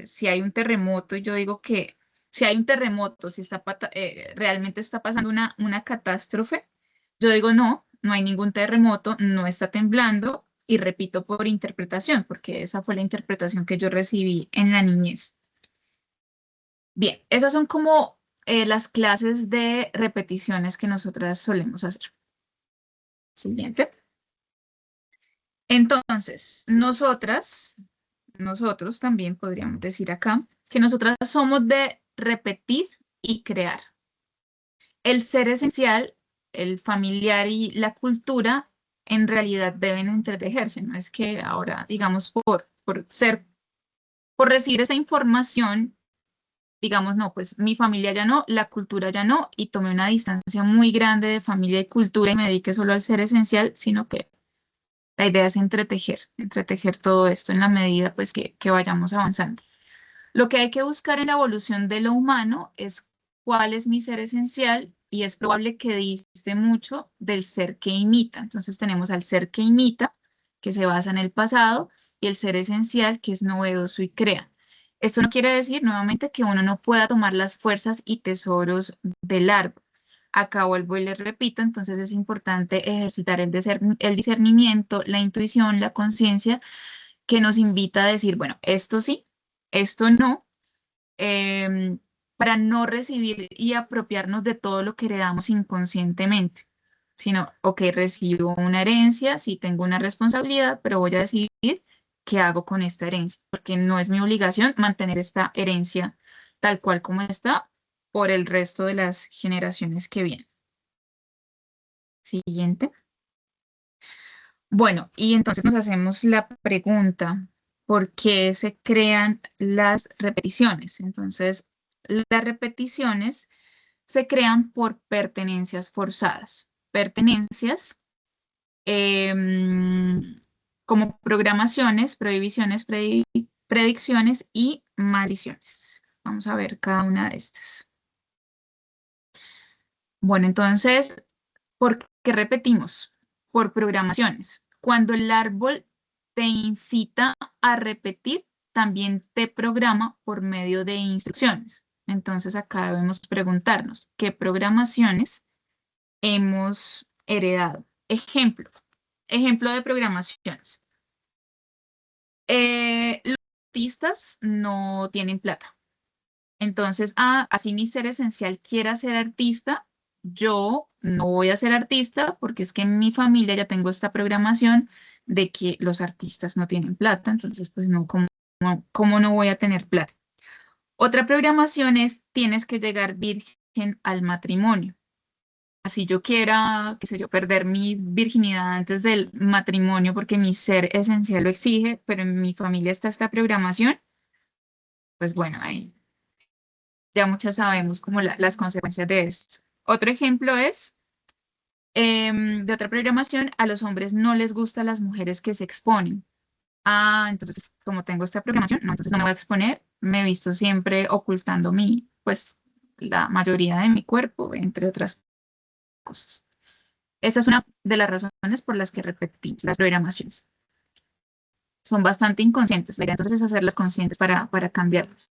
si hay un terremoto, y yo digo que si hay un terremoto, si realmente está pasando una catástrofe, yo digo no, no hay ningún terremoto, no está temblando, y repito por interpretación, porque esa fue la interpretación que yo recibí en la niñez. Bien, esas son como las clases de repeticiones que nosotras solemos hacer. Siguiente. Entonces, nosotros también podríamos decir acá que nosotras somos de repetir y crear. El ser esencial, el familiar y la cultura en realidad deben entretejerse. No es que ahora, digamos, por recibir esa información, digamos, no, pues mi familia ya no, la cultura ya no, y tomé una distancia muy grande de familia y cultura y me dediqué solo al ser esencial, sino que la idea es entretejer todo esto en la medida pues que vayamos avanzando. Lo que hay que buscar en la evolución de lo humano es cuál es mi ser esencial y es probable que diste mucho del ser que imita. Entonces tenemos al ser que imita, que se basa en el pasado, y el ser esencial, que es novedoso y crea. Esto no quiere decir nuevamente que uno no pueda tomar las fuerzas y tesoros del árbol. Acá vuelvo y les repito, entonces es importante ejercitar el discernimiento, la intuición, la conciencia, que nos invita a decir, bueno, esto sí, esto no, para no recibir y apropiarnos de todo lo que heredamos inconscientemente, sino, ok, recibo una herencia, sí tengo una responsabilidad, pero voy a decidir qué hago con esta herencia, porque no es mi obligación mantener esta herencia tal cual como está por el resto de las generaciones que vienen. Siguiente. Bueno, y entonces nos hacemos la pregunta, ¿por qué se crean las repeticiones? Entonces, las repeticiones se crean por pertenencias forzadas. Pertenencias como programaciones, prohibiciones, predicciones y maldiciones. Vamos a ver cada una de estas. Bueno, entonces, ¿por qué repetimos? Por programaciones. Cuando el árbol te incita a repetir, también te programa por medio de instrucciones. Entonces, acá debemos preguntarnos, ¿qué programaciones hemos heredado? Ejemplo de programaciones. Los artistas no tienen plata. Entonces, así mi ser esencial quiera ser artista, yo no voy a ser artista porque es que en mi familia ya tengo esta programación de que los artistas no tienen plata, entonces pues no, ¿cómo no voy a tener plata? Otra programación es tienes que llegar virgen al matrimonio. Así yo quiera, qué sé yo, perder mi virginidad antes del matrimonio porque mi ser esencial lo exige, pero en mi familia está esta programación, pues bueno, ahí ya muchas sabemos como las consecuencias de esto. Otro ejemplo es de otra programación, a los hombres no les gustan las mujeres que se exponen. Entonces como tengo esta programación, no, entonces no me voy a exponer, me he visto siempre ocultando pues la mayoría de mi cuerpo, entre otras cosas. Esa es una de las razones por las que repetí las programaciones. Son bastante inconscientes, la idea entonces es hacerlas conscientes para cambiarlas.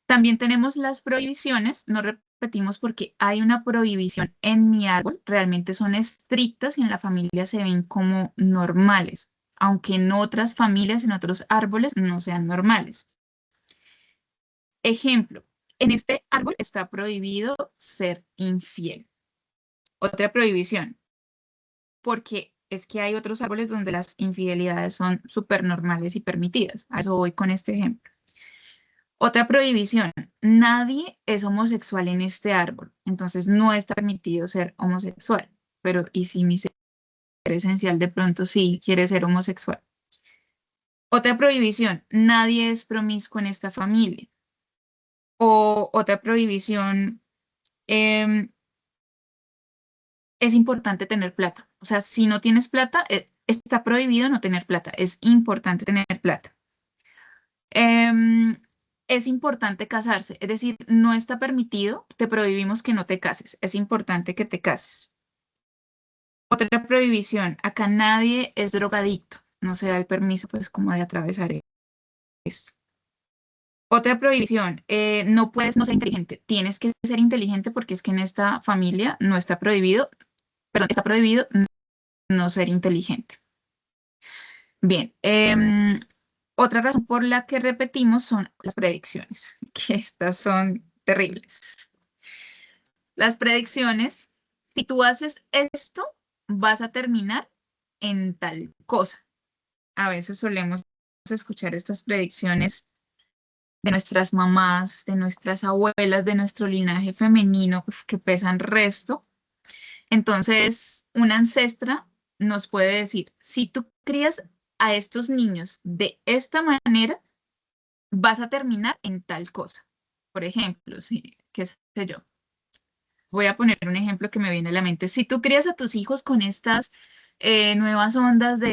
También tenemos las prohibiciones, no repetimos porque hay una prohibición en mi árbol, realmente son estrictas y en la familia se ven como normales, aunque en otras familias, en otros árboles no sean normales. Ejemplo, en este árbol está prohibido ser infiel. Otra prohibición, porque es que hay otros árboles donde las infidelidades son súper normales y permitidas. A eso voy con este ejemplo. Otra prohibición, nadie es homosexual en este árbol, entonces no está permitido ser homosexual, pero ¿y si mi ser esencial de pronto sí quiere ser homosexual? Otra prohibición, nadie es promiscuo en esta familia. O otra prohibición, em, es importante tener plata. O sea, si no tienes plata, está prohibido no tener plata, es importante tener plata. Em, es importante casarse, es decir, no está permitido, te prohibimos que no te cases, es importante que te cases. Otra prohibición, acá nadie es drogadicto, no se da el permiso pues como de atravesar esto. Otra prohibición, no puedes no ser inteligente, tienes que ser inteligente porque es que en esta familia no está prohibido, perdón, está prohibido no ser inteligente. Bien, otra razón por la que repetimos son las predicciones, que estas son terribles. Las predicciones, si tú haces esto, vas a terminar en tal cosa. A veces solemos escuchar estas predicciones de nuestras mamás, de nuestras abuelas, de nuestro linaje femenino, que pesan resto. Entonces, una ancestra nos puede decir, si tú crías a estos niños de esta manera, vas a terminar en tal cosa. Por ejemplo, sí, qué sé yo. Voy a poner un ejemplo que me viene a la mente. Si tú crías a tus hijos con estas nuevas ondas no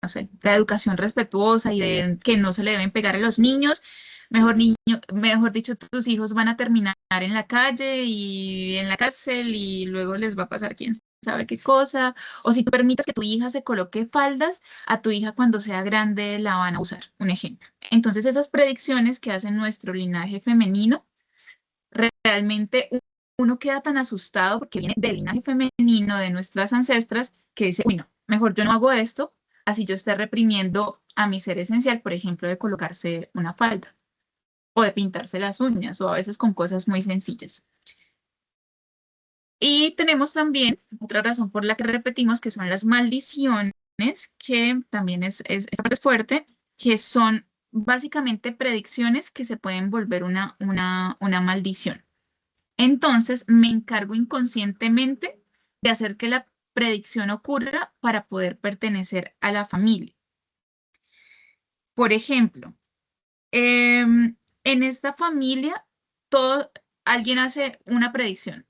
sé, la educación respetuosa y de que no se le deben pegar a los niños, mejor dicho, tus hijos van a terminar en la calle y en la cárcel y luego les va a pasar quién sabe qué cosa. O si tú permites que tu hija se coloque faldas, a tu hija cuando sea grande la van a usar, un ejemplo. Entonces, esas predicciones que hace nuestro linaje femenino realmente uno queda tan asustado porque viene del linaje femenino de nuestras ancestras que dice, uy, no, mejor yo no hago esto, así yo esté reprimiendo a mi ser esencial, por ejemplo, de colocarse una falda. o de pintarse las uñas, o a veces con cosas muy sencillas. Y tenemos también otra razón por la que repetimos, que son las maldiciones, que también esta parte es fuerte, que son básicamente predicciones que se pueden volver una maldición. Entonces, me encargo inconscientemente de hacer que la predicción ocurra para poder pertenecer a la familia. Por ejemplo, en esta familia, todo, alguien hace una predicción,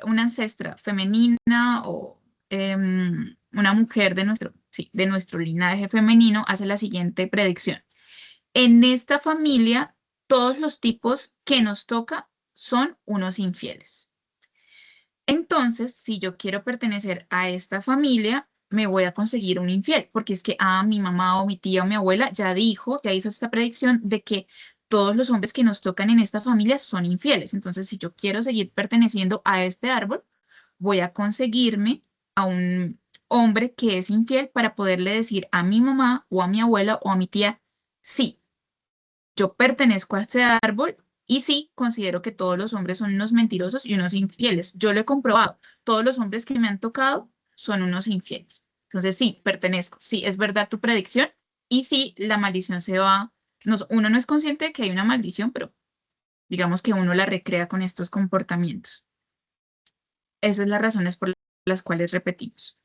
una ancestra femenina o una mujer de nuestro, sí, de nuestro linaje femenino hace la siguiente predicción. En esta familia, todos los tipos que nos toca son unos infieles. Entonces, si yo quiero pertenecer a esta familia, me voy a conseguir un infiel, porque es que mi mamá o mi tía o mi abuela ya dijo, ya hizo esta predicción de que todos los hombres que nos tocan en esta familia son infieles. Entonces, si yo quiero seguir perteneciendo a este árbol, voy a conseguirme a un hombre que es infiel para poderle decir a mi mamá o a mi abuela o a mi tía, sí, yo pertenezco a este árbol y sí, considero que todos los hombres son unos mentirosos y unos infieles. Yo lo he comprobado. Todos los hombres que me han tocado son unos infieles. Entonces, sí, pertenezco. Sí, es verdad tu predicción. Y sí, la maldición se va. Uno no es consciente de que hay una maldición, pero digamos que uno la recrea con estos comportamientos. Esas son las razones por las cuales repetimos.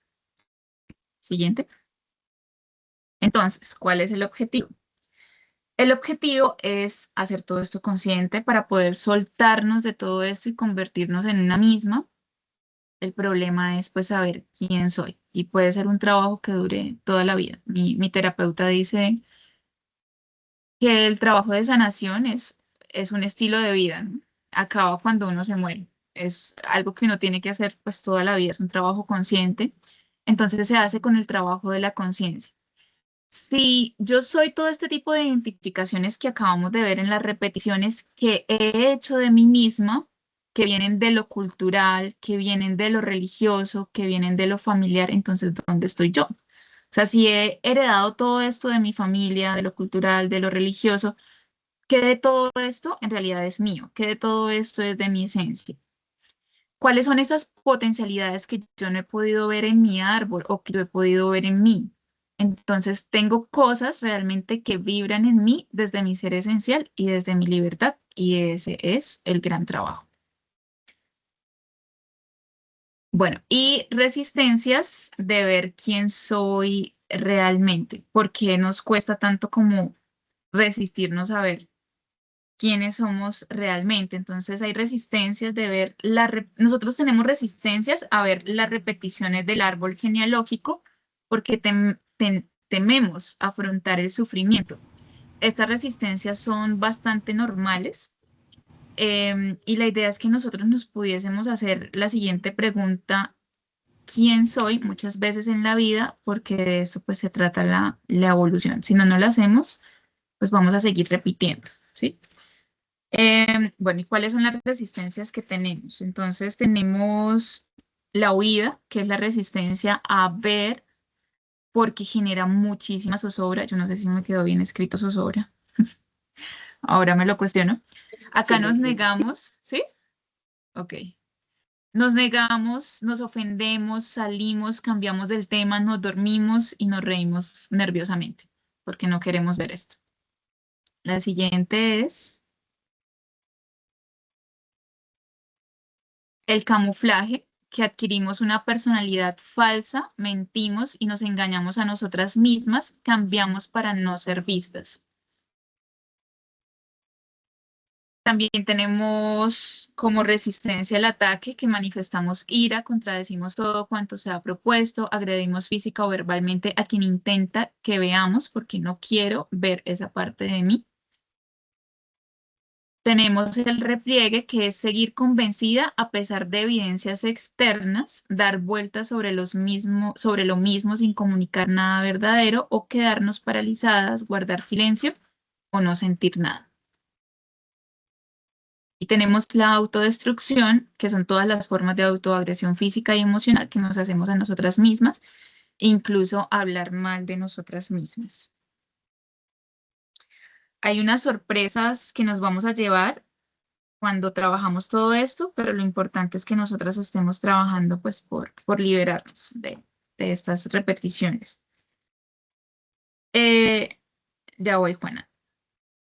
Siguiente. Entonces, ¿cuál es el objetivo? El objetivo es hacer todo esto consciente para poder soltarnos de todo esto y convertirnos en una misma. El problema es pues saber quién soy y puede ser un trabajo que dure toda la vida. Mi terapeuta dice que el trabajo de sanación es un estilo de vida, ¿no? Acaba cuando uno se muere. Es algo que uno tiene que hacer pues toda la vida, es un trabajo consciente. Entonces se hace con el trabajo de la conciencia. Sí, yo soy todo este tipo de identificaciones que acabamos de ver en las repeticiones que he hecho de mí misma, que vienen de lo cultural, que vienen de lo religioso, que vienen de lo familiar. Entonces, ¿dónde estoy yo? O sea, si he heredado todo esto de mi familia, de lo cultural, de lo religioso, ¿qué de todo esto en realidad es mío? ¿Qué de todo esto es de mi esencia? ¿Cuáles son esas potencialidades que yo no he podido ver en mi árbol o que yo he podido ver en mí? Entonces, tengo cosas realmente que vibran en mí desde mi ser esencial y desde mi libertad, y ese es el gran trabajo. Bueno, y resistencias de ver quién soy realmente. ¿Por qué nos cuesta tanto como resistirnos a ver quiénes somos realmente? Entonces hay resistencias de ver nosotros tenemos resistencias a ver las repeticiones del árbol genealógico porque tememos afrontar el sufrimiento. Estas resistencias son bastante normales, y la idea es que nosotros nos pudiésemos hacer la siguiente pregunta: ¿quién soy? Muchas veces en la vida, porque de eso pues se trata la evolución. Si no, no la hacemos, pues vamos a seguir repitiendo, ¿sí? Bueno, ¿y cuáles son las resistencias que tenemos? Entonces tenemos la huida, que es la resistencia a ver, porque genera muchísima zozobra. Yo no sé si me quedó bien escrito zozobra. Ahora me lo cuestiono. Sí, Acá sí, nos sí. negamos, ¿sí? Ok. Nos negamos, nos ofendemos, salimos, cambiamos del tema, nos dormimos y nos reímos nerviosamente, porque no queremos ver esto. La siguiente es el camuflaje, que adquirimos una personalidad falsa, mentimos y nos engañamos a nosotras mismas, cambiamos para no ser vistas. También tenemos como resistencia al ataque, que manifestamos ira, contradecimos todo cuanto se ha propuesto, agredimos física o verbalmente a quien intenta que veamos porque no quiero ver esa parte de mí. Tenemos el repliegue, que es seguir convencida a pesar de evidencias externas, dar vueltas sobre lo mismo sin comunicar nada verdadero o quedarnos paralizadas, guardar silencio o no sentir nada. Y tenemos la autodestrucción, que son todas las formas de autoagresión física y emocional que nos hacemos a nosotras mismas, e incluso hablar mal de nosotras mismas. hay unas sorpresas que nos vamos a llevar cuando trabajamos todo esto, pero lo importante es que nosotras estemos trabajando pues por liberarnos de estas repeticiones. Eh, ya voy, Juana.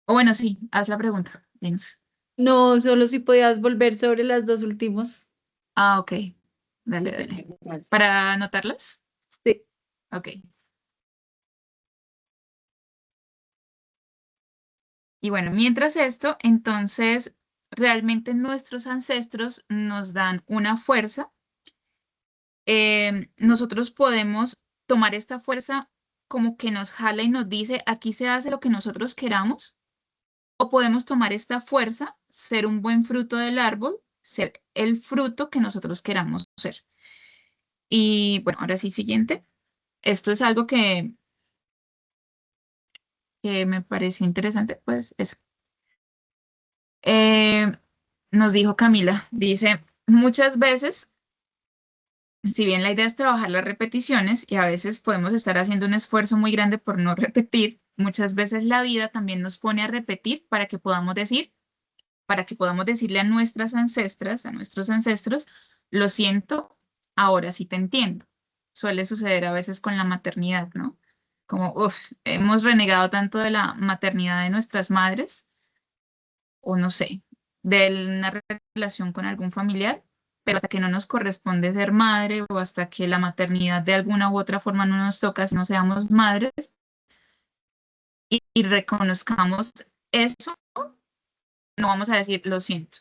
O bueno, sí, haz la pregunta. Dinos. No, solo si podías volver sobre las dos últimos. Ah, ok. Dale, dale. ¿Para anotarlas? Sí. Ok. Y bueno, mientras esto, entonces, realmente nuestros ancestros nos dan una fuerza. Nosotros podemos tomar esta fuerza como que nos jala y nos dice, aquí se hace lo que nosotros queramos, o podemos tomar esta fuerza, ser un buen fruto del árbol, ser el fruto que nosotros queramos ser. Y bueno, ahora sí, siguiente. Esto es algo que me pareció interesante, pues eso. Eh, nos dijo Camila, dice, muchas veces, si bien la idea es trabajar las repeticiones y a veces podemos estar haciendo un esfuerzo muy grande por no repetir, muchas veces la vida también nos pone a repetir para que podamos decir, para que podamos decirle a nuestras ancestras, a nuestros ancestros, lo siento, ahora sí te entiendo. Suele suceder a veces con la maternidad, ¿no? Como, uff, hemos renegado tanto de la maternidad de nuestras madres o no sé, de una relación con algún familiar, pero hasta que no nos corresponde ser madre o hasta que la maternidad de alguna u otra forma no nos toca si no seamos madres y reconozcamos eso, no vamos a decir lo siento.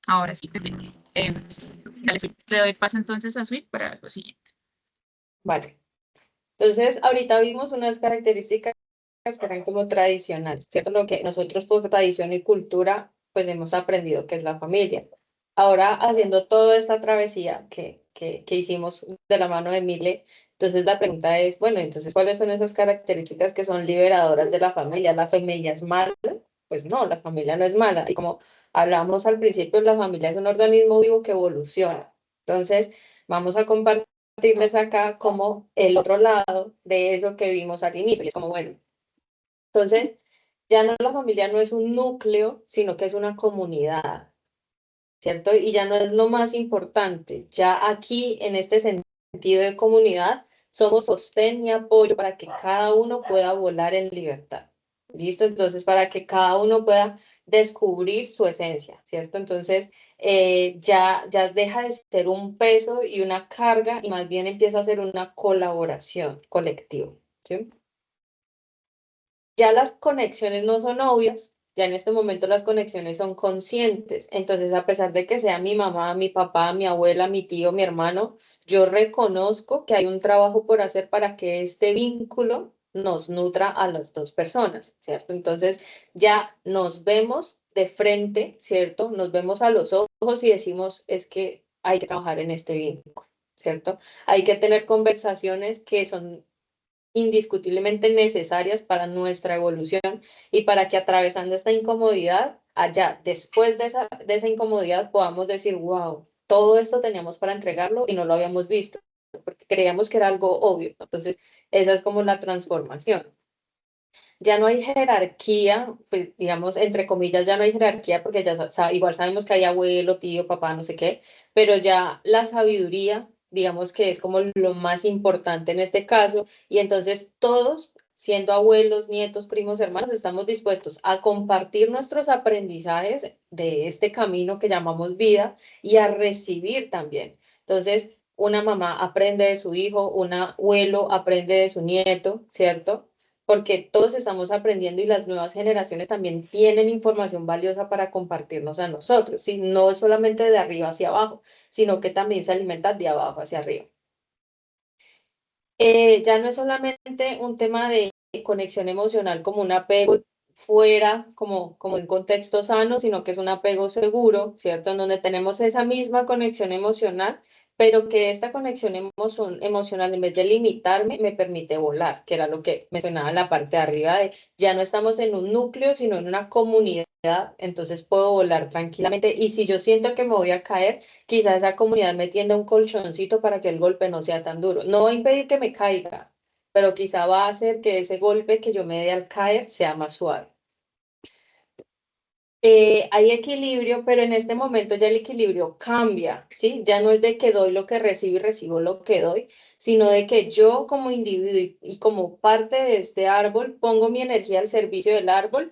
Ahora sí, dale, le doy paso entonces a Sweet para lo siguiente. Vale. Entonces, ahorita vimos unas características que eran como tradicionales, ¿cierto? Lo que nosotros por tradición y cultura, pues hemos aprendido que es la familia. Ahora, haciendo toda esta travesía que hicimos de la mano de Mile, entonces la pregunta es, bueno, entonces, ¿cuáles son esas características que son liberadoras de la familia? ¿La familia es mala? Pues no, la familia no es mala. Y como hablábamos al principio, la familia es un organismo vivo que evoluciona. Entonces, vamos a compartirles acá como el otro lado de eso que vimos al inicio. Y es como, bueno, entonces, ya no la familia no es un núcleo, sino que es una comunidad, ¿cierto? Y ya no es lo más importante. Ya aquí, en este sentido de comunidad, somos sostén y apoyo para que cada uno pueda volar en libertad. ¿Listo? Entonces, para que cada uno pueda descubrir su esencia, ¿cierto? Entonces, ya deja de ser un peso y una carga y más bien empieza a ser una colaboración colectiva, ¿sí? Ya las conexiones no son obvias, ya en este momento las conexiones son conscientes. Entonces, a pesar de que sea mi mamá, mi papá, mi abuela, mi tío, mi hermano, yo reconozco que hay un trabajo por hacer para que este vínculo nos nutra a las dos personas, ¿cierto? Entonces, ya nos vemos de frente, ¿cierto? Nos vemos a los ojos y decimos, es que hay que trabajar en este vínculo, ¿cierto? Hay que tener conversaciones que son indiscutiblemente necesarias para nuestra evolución y para que atravesando esta incomodidad, allá, después de esa incomodidad, podamos decir, wow, todo esto teníamos para entregarlo y no lo habíamos visto, porque creíamos que era algo obvio. Entonces, esa es como la transformación. Ya no hay jerarquía, pues digamos, entre comillas, ya no hay jerarquía porque ya igual sabemos que hay abuelo, tío, papá, no sé qué, pero ya la sabiduría, digamos que es como lo más importante en este caso, y entonces todos, siendo abuelos, nietos, primos, hermanos, estamos dispuestos a compartir nuestros aprendizajes de este camino que llamamos vida y a recibir también. Entonces, una mamá aprende de su hijo, un abuelo aprende de su nieto, ¿cierto? Porque todos estamos aprendiendo y las nuevas generaciones también tienen información valiosa para compartirnos a nosotros, ¿sí? No es solamente de arriba hacia abajo, sino que también se alimenta de abajo hacia arriba. Ya no es solamente un tema de conexión emocional como un apego fuera, como en contexto sano, sino que es un apego seguro, ¿cierto? En donde tenemos esa misma conexión emocional, pero que esta conexión emocional, en vez de limitarme, me permite volar, que era lo que mencionaba en la parte de arriba de ya no estamos en un núcleo, sino en una comunidad, entonces puedo volar tranquilamente. Y si yo siento que me voy a caer, quizá esa comunidad me tienda un colchoncito para que el golpe no sea tan duro. No va a impedir que me caiga, pero quizá va a hacer que ese golpe que yo me dé al caer sea más suave. Hay equilibrio, pero en este momento ya el equilibrio cambia, ¿sí? Ya no es de que doy lo que recibo y recibo lo que doy, sino de que yo como individuo y como parte de este árbol pongo mi energía al servicio del árbol,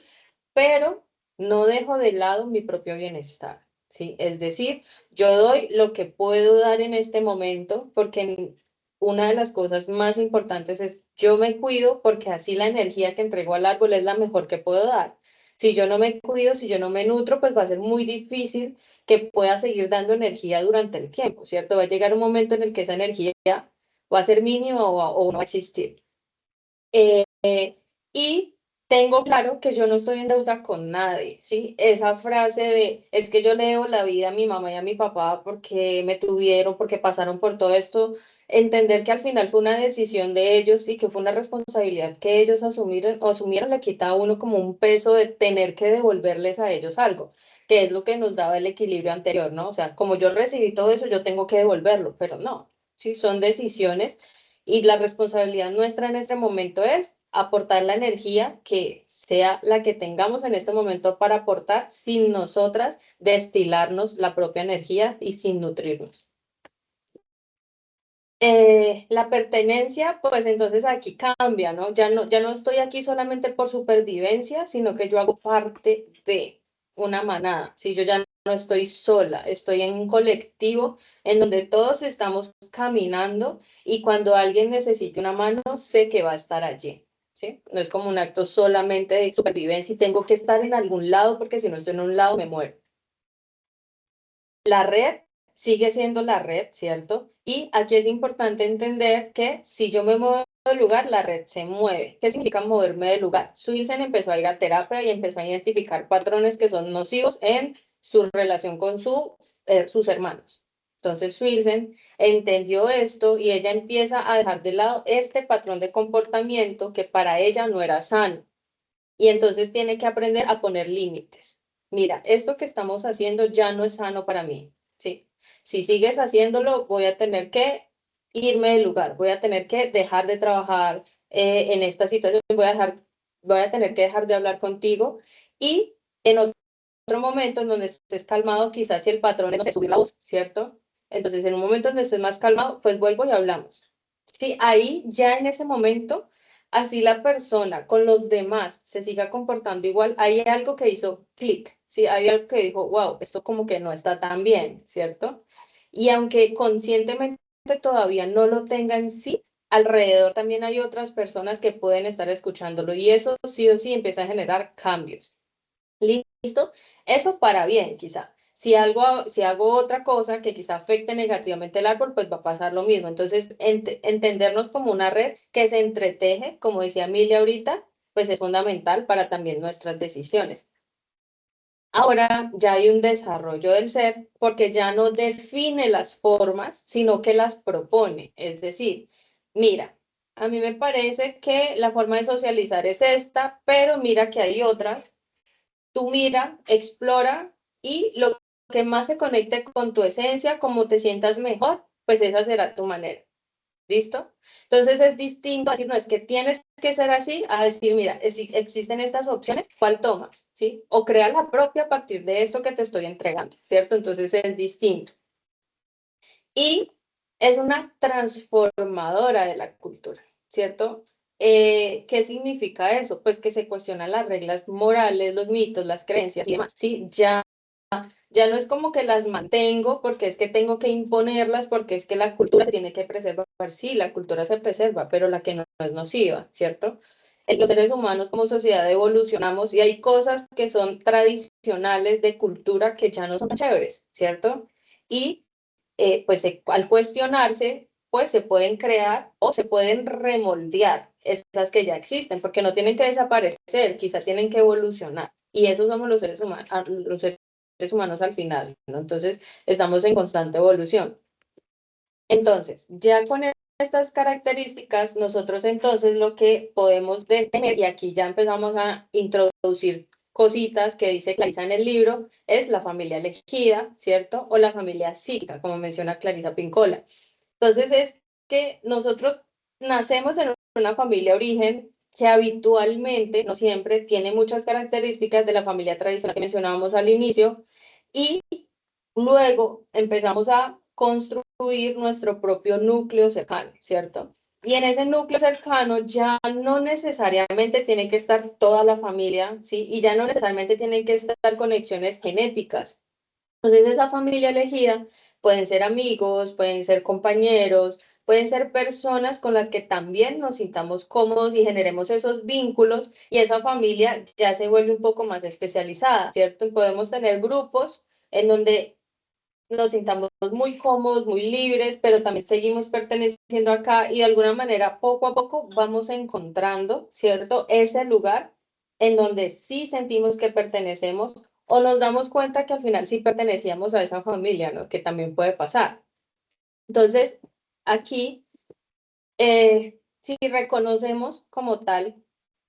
pero no dejo de lado mi propio bienestar, ¿sí? Es decir, yo doy lo que puedo dar en este momento, porque una de las cosas más importantes es yo me cuido, porque así la energía que entrego al árbol es la mejor que puedo dar. Si yo no me cuido, si yo no me nutro, pues va a ser muy difícil que pueda seguir dando energía durante el tiempo, ¿cierto? Va a llegar un momento en el que esa energía va a ser mínima o no va a existir. Eh, y tengo claro que yo no estoy en deuda con nadie, ¿sí? Esa frase de, es que yo le debo la vida a mi mamá y a mi papá porque me tuvieron, porque pasaron por todo esto, entender que al final fue una decisión de ellos y que fue una responsabilidad que ellos asumieron, le quita a uno como un peso de tener que devolverles a ellos algo, que es lo que nos daba el equilibrio anterior, ¿no? O sea, como yo recibí todo eso, yo tengo que devolverlo, pero no, ¿sí? Son decisiones y la responsabilidad nuestra en este momento es aportar la energía que sea la que tengamos en este momento para aportar sin nosotras destilarnos la propia energía y sin nutrirnos. La pertenencia, pues entonces aquí cambia, ¿no? Ya no estoy aquí solamente por supervivencia, sino que yo hago parte de una manada. Si yo ya no estoy sola, estoy en un colectivo en donde todos estamos caminando y cuando alguien necesite una mano, sé que va a estar allí, ¿sí? No es como un acto solamente de supervivencia y tengo que estar en algún lado porque si no estoy en un lado me muero. La red sigue siendo la red, ¿cierto? Y aquí es importante entender que si yo me muevo de lugar, la red se mueve. ¿Qué significa moverme de lugar? Swilson empezó a ir a terapia y empezó a identificar patrones que son nocivos en su relación con sus hermanos. Entonces Swilson entendió esto y ella empieza a dejar de lado este patrón de comportamiento que para ella no era sano. Y entonces tiene que aprender a poner límites. Mira, esto que estamos haciendo ya no es sano para mí, ¿sí? Si sigues haciéndolo, voy a tener que irme del lugar, voy a tener que dejar de trabajar en esta situación, voy a tener que dejar de hablar contigo y en otro momento en donde estés calmado, quizás si el patrón no se subir la voz, ¿cierto? Entonces, en un momento donde estés más calmado, pues vuelvo y hablamos. Sí, ahí ya en ese momento así la persona con los demás se siga comportando igual, hay algo que hizo clic, ¿sí? Hay algo que dijo, wow, esto como que no está tan bien, ¿cierto? Y aunque conscientemente todavía no lo tenga en sí, alrededor también hay otras personas que pueden estar escuchándolo y eso sí o sí empieza a generar cambios. ¿Listo? Eso para bien, quizá. Si hago otra cosa que quizá afecte negativamente el árbol, pues va a pasar lo mismo. Entonces, entendernos como una red que se entreteje, como decía Emilia ahorita, pues es fundamental para también nuestras decisiones. Ahora ya hay un desarrollo del ser porque ya no define las formas, sino que las propone. Es decir, mira, a mí me parece que la forma de socializar es esta, pero mira que hay otras. Tú mira, explora y lo que más se conecte con tu esencia, como te sientas mejor, pues esa será tu manera. ¿Listo? Entonces es distinto a decir, no, es que tienes que ser así, a decir, mira, existen estas opciones, ¿cuál tomas? ¿Sí? O crea la propia a partir de esto que te estoy entregando, ¿cierto? Entonces es distinto. Y es una transformadora de la cultura, ¿cierto? ¿Qué significa eso? Pues que se cuestionan las reglas morales, los mitos, las creencias y demás. Sí, ya no es como que las mantengo porque es que tengo que imponerlas, porque es que la cultura se tiene que preservar. Sí, la cultura se preserva, pero la que no es nociva, ¿cierto? Los seres humanos como sociedad evolucionamos y hay cosas que son tradicionales de cultura que ya no son chéveres, ¿cierto? Y pues al cuestionarse, pues se pueden crear o se pueden remoldear esas que ya existen, porque no tienen que desaparecer, quizá tienen que evolucionar. Y eso somos los seres humanos al final, ¿no? Entonces, estamos en constante evolución. Entonces, ya con estas características, nosotros entonces lo que podemos detener, y aquí ya empezamos a introducir cositas que dice Clarisa en el libro, es la familia elegida, ¿cierto? O la familia psíquica, como menciona Clarisa Pincola. Entonces es que nosotros nacemos en una familia origen que habitualmente, no siempre, tiene muchas características de la familia tradicional que mencionábamos al inicio, y luego empezamos a construir nuestro propio núcleo cercano, ¿cierto? Y en ese núcleo cercano ya no necesariamente tiene que estar toda la familia, ¿sí? Y ya no necesariamente tienen que estar conexiones genéticas. Entonces, esa familia elegida pueden ser amigos, pueden ser compañeros, pueden ser personas con las que también nos sintamos cómodos y generemos esos vínculos, y esa familia ya se vuelve un poco más especializada, ¿cierto? Y podemos tener grupos en donde nos sintamos muy cómodos, muy libres, pero también seguimos perteneciendo acá, y de alguna manera poco a poco vamos encontrando, ¿cierto? Ese lugar en donde sí sentimos que pertenecemos, o nos damos cuenta que al final sí pertenecíamos a esa familia, ¿no? Que también puede pasar. Entonces, aquí, si reconocemos como tal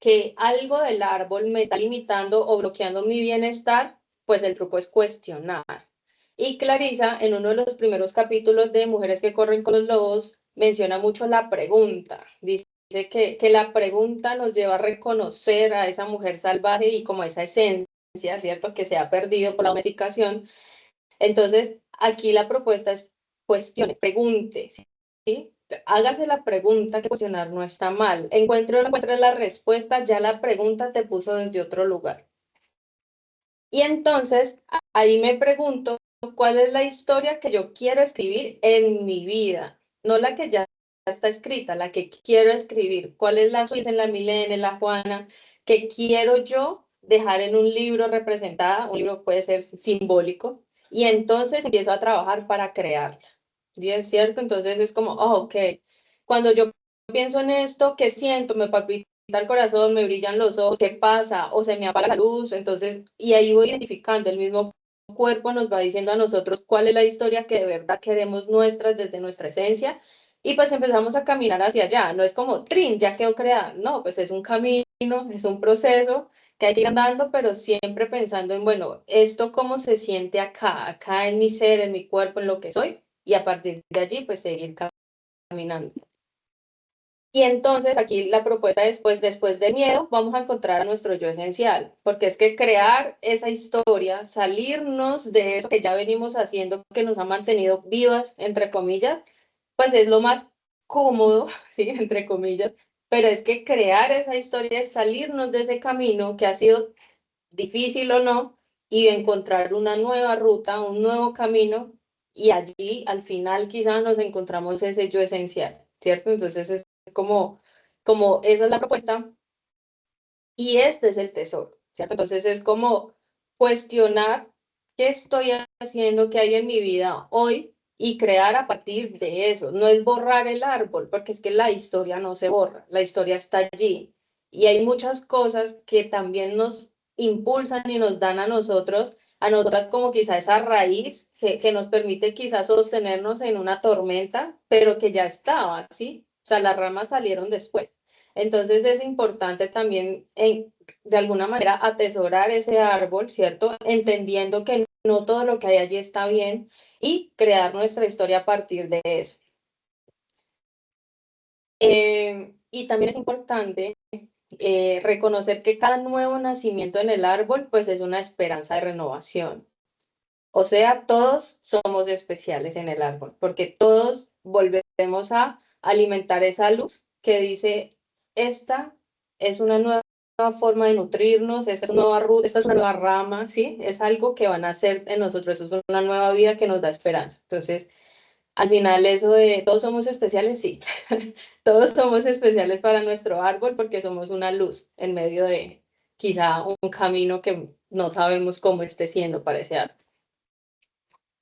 que algo del árbol me está limitando o bloqueando mi bienestar, pues el truco es cuestionar. Y Clarisa, en uno de los primeros capítulos de Mujeres que corren con los lobos, menciona mucho la pregunta. Dice que la pregunta nos lleva a reconocer a esa mujer salvaje y como esa esencia, ¿cierto? Que se ha perdido por la domesticación. Entonces, aquí la propuesta es cuestione, pregunte, ¿sí? Hágase la pregunta, que cuestionar no está mal. Encuentre o no encuentre la respuesta, ya la pregunta te puso desde otro lugar. Y entonces, ahí me pregunto, ¿cuál es la historia que yo quiero escribir en mi vida? No la que ya está escrita, la que quiero escribir. ¿Cuál es la Suiza, en la Milene, en la Juana, que quiero yo dejar en un libro representada? Un libro puede ser simbólico. Y entonces empiezo a trabajar para crearla. ¿Y es cierto? Entonces es como, oh, ok, cuando yo pienso en esto, ¿qué siento? Me palpita el corazón, me brillan los ojos, ¿qué pasa? O se me apaga la luz. Entonces, y ahí voy identificando, el mismo cuerpo nos va diciendo a nosotros cuál es la historia que de verdad queremos nuestras, desde nuestra esencia, y pues empezamos a caminar hacia allá. No es como, trin, ya quedó creada. No, pues es un camino, es un proceso que hay que ir andando, pero siempre pensando en, bueno, esto cómo se siente acá en mi ser, en mi cuerpo, en lo que soy, y a partir de allí, pues seguir caminando. Y entonces aquí la propuesta es, pues después del miedo, vamos a encontrar a nuestro yo esencial, porque es que crear esa historia, salirnos de eso que ya venimos haciendo, que nos ha mantenido vivas, entre comillas, pues es lo más cómodo, ¿sí? Entre comillas, pero es que crear esa historia es salirnos de ese camino que ha sido difícil o no, y encontrar una nueva ruta, un nuevo camino, y allí al final quizás nos encontramos ese yo esencial, ¿cierto? Entonces es como esa es la propuesta, y este es el tesoro, ¿cierto? Entonces es como cuestionar qué estoy haciendo, qué hay en mi vida hoy, y crear a partir de eso. No es borrar el árbol, porque es que la historia no se borra, la historia está allí. Y hay muchas cosas que también nos impulsan y nos dan a nosotras como quizá esa raíz que nos permite quizás sostenernos en una tormenta, pero que ya estaba, ¿sí? O sea, las ramas salieron después. Entonces es importante también, de alguna manera, atesorar ese árbol, ¿cierto? Entendiendo que no todo lo que hay allí está bien, y crear nuestra historia a partir de eso. Y también es importante reconocer que cada nuevo nacimiento en el árbol, pues es una esperanza de renovación. O sea, todos somos especiales en el árbol, porque todos volvemos a alimentar esa luz que dice, esta es una nueva forma de nutrirnos, esta es una nueva ruta, esta es una nueva rama, ¿sí? Es algo que van a hacer en nosotros, es una nueva vida que nos da esperanza. Entonces, al final eso de todos somos especiales, sí, todos somos especiales para nuestro árbol, porque somos una luz en medio de quizá un camino que no sabemos cómo esté siendo para ese árbol.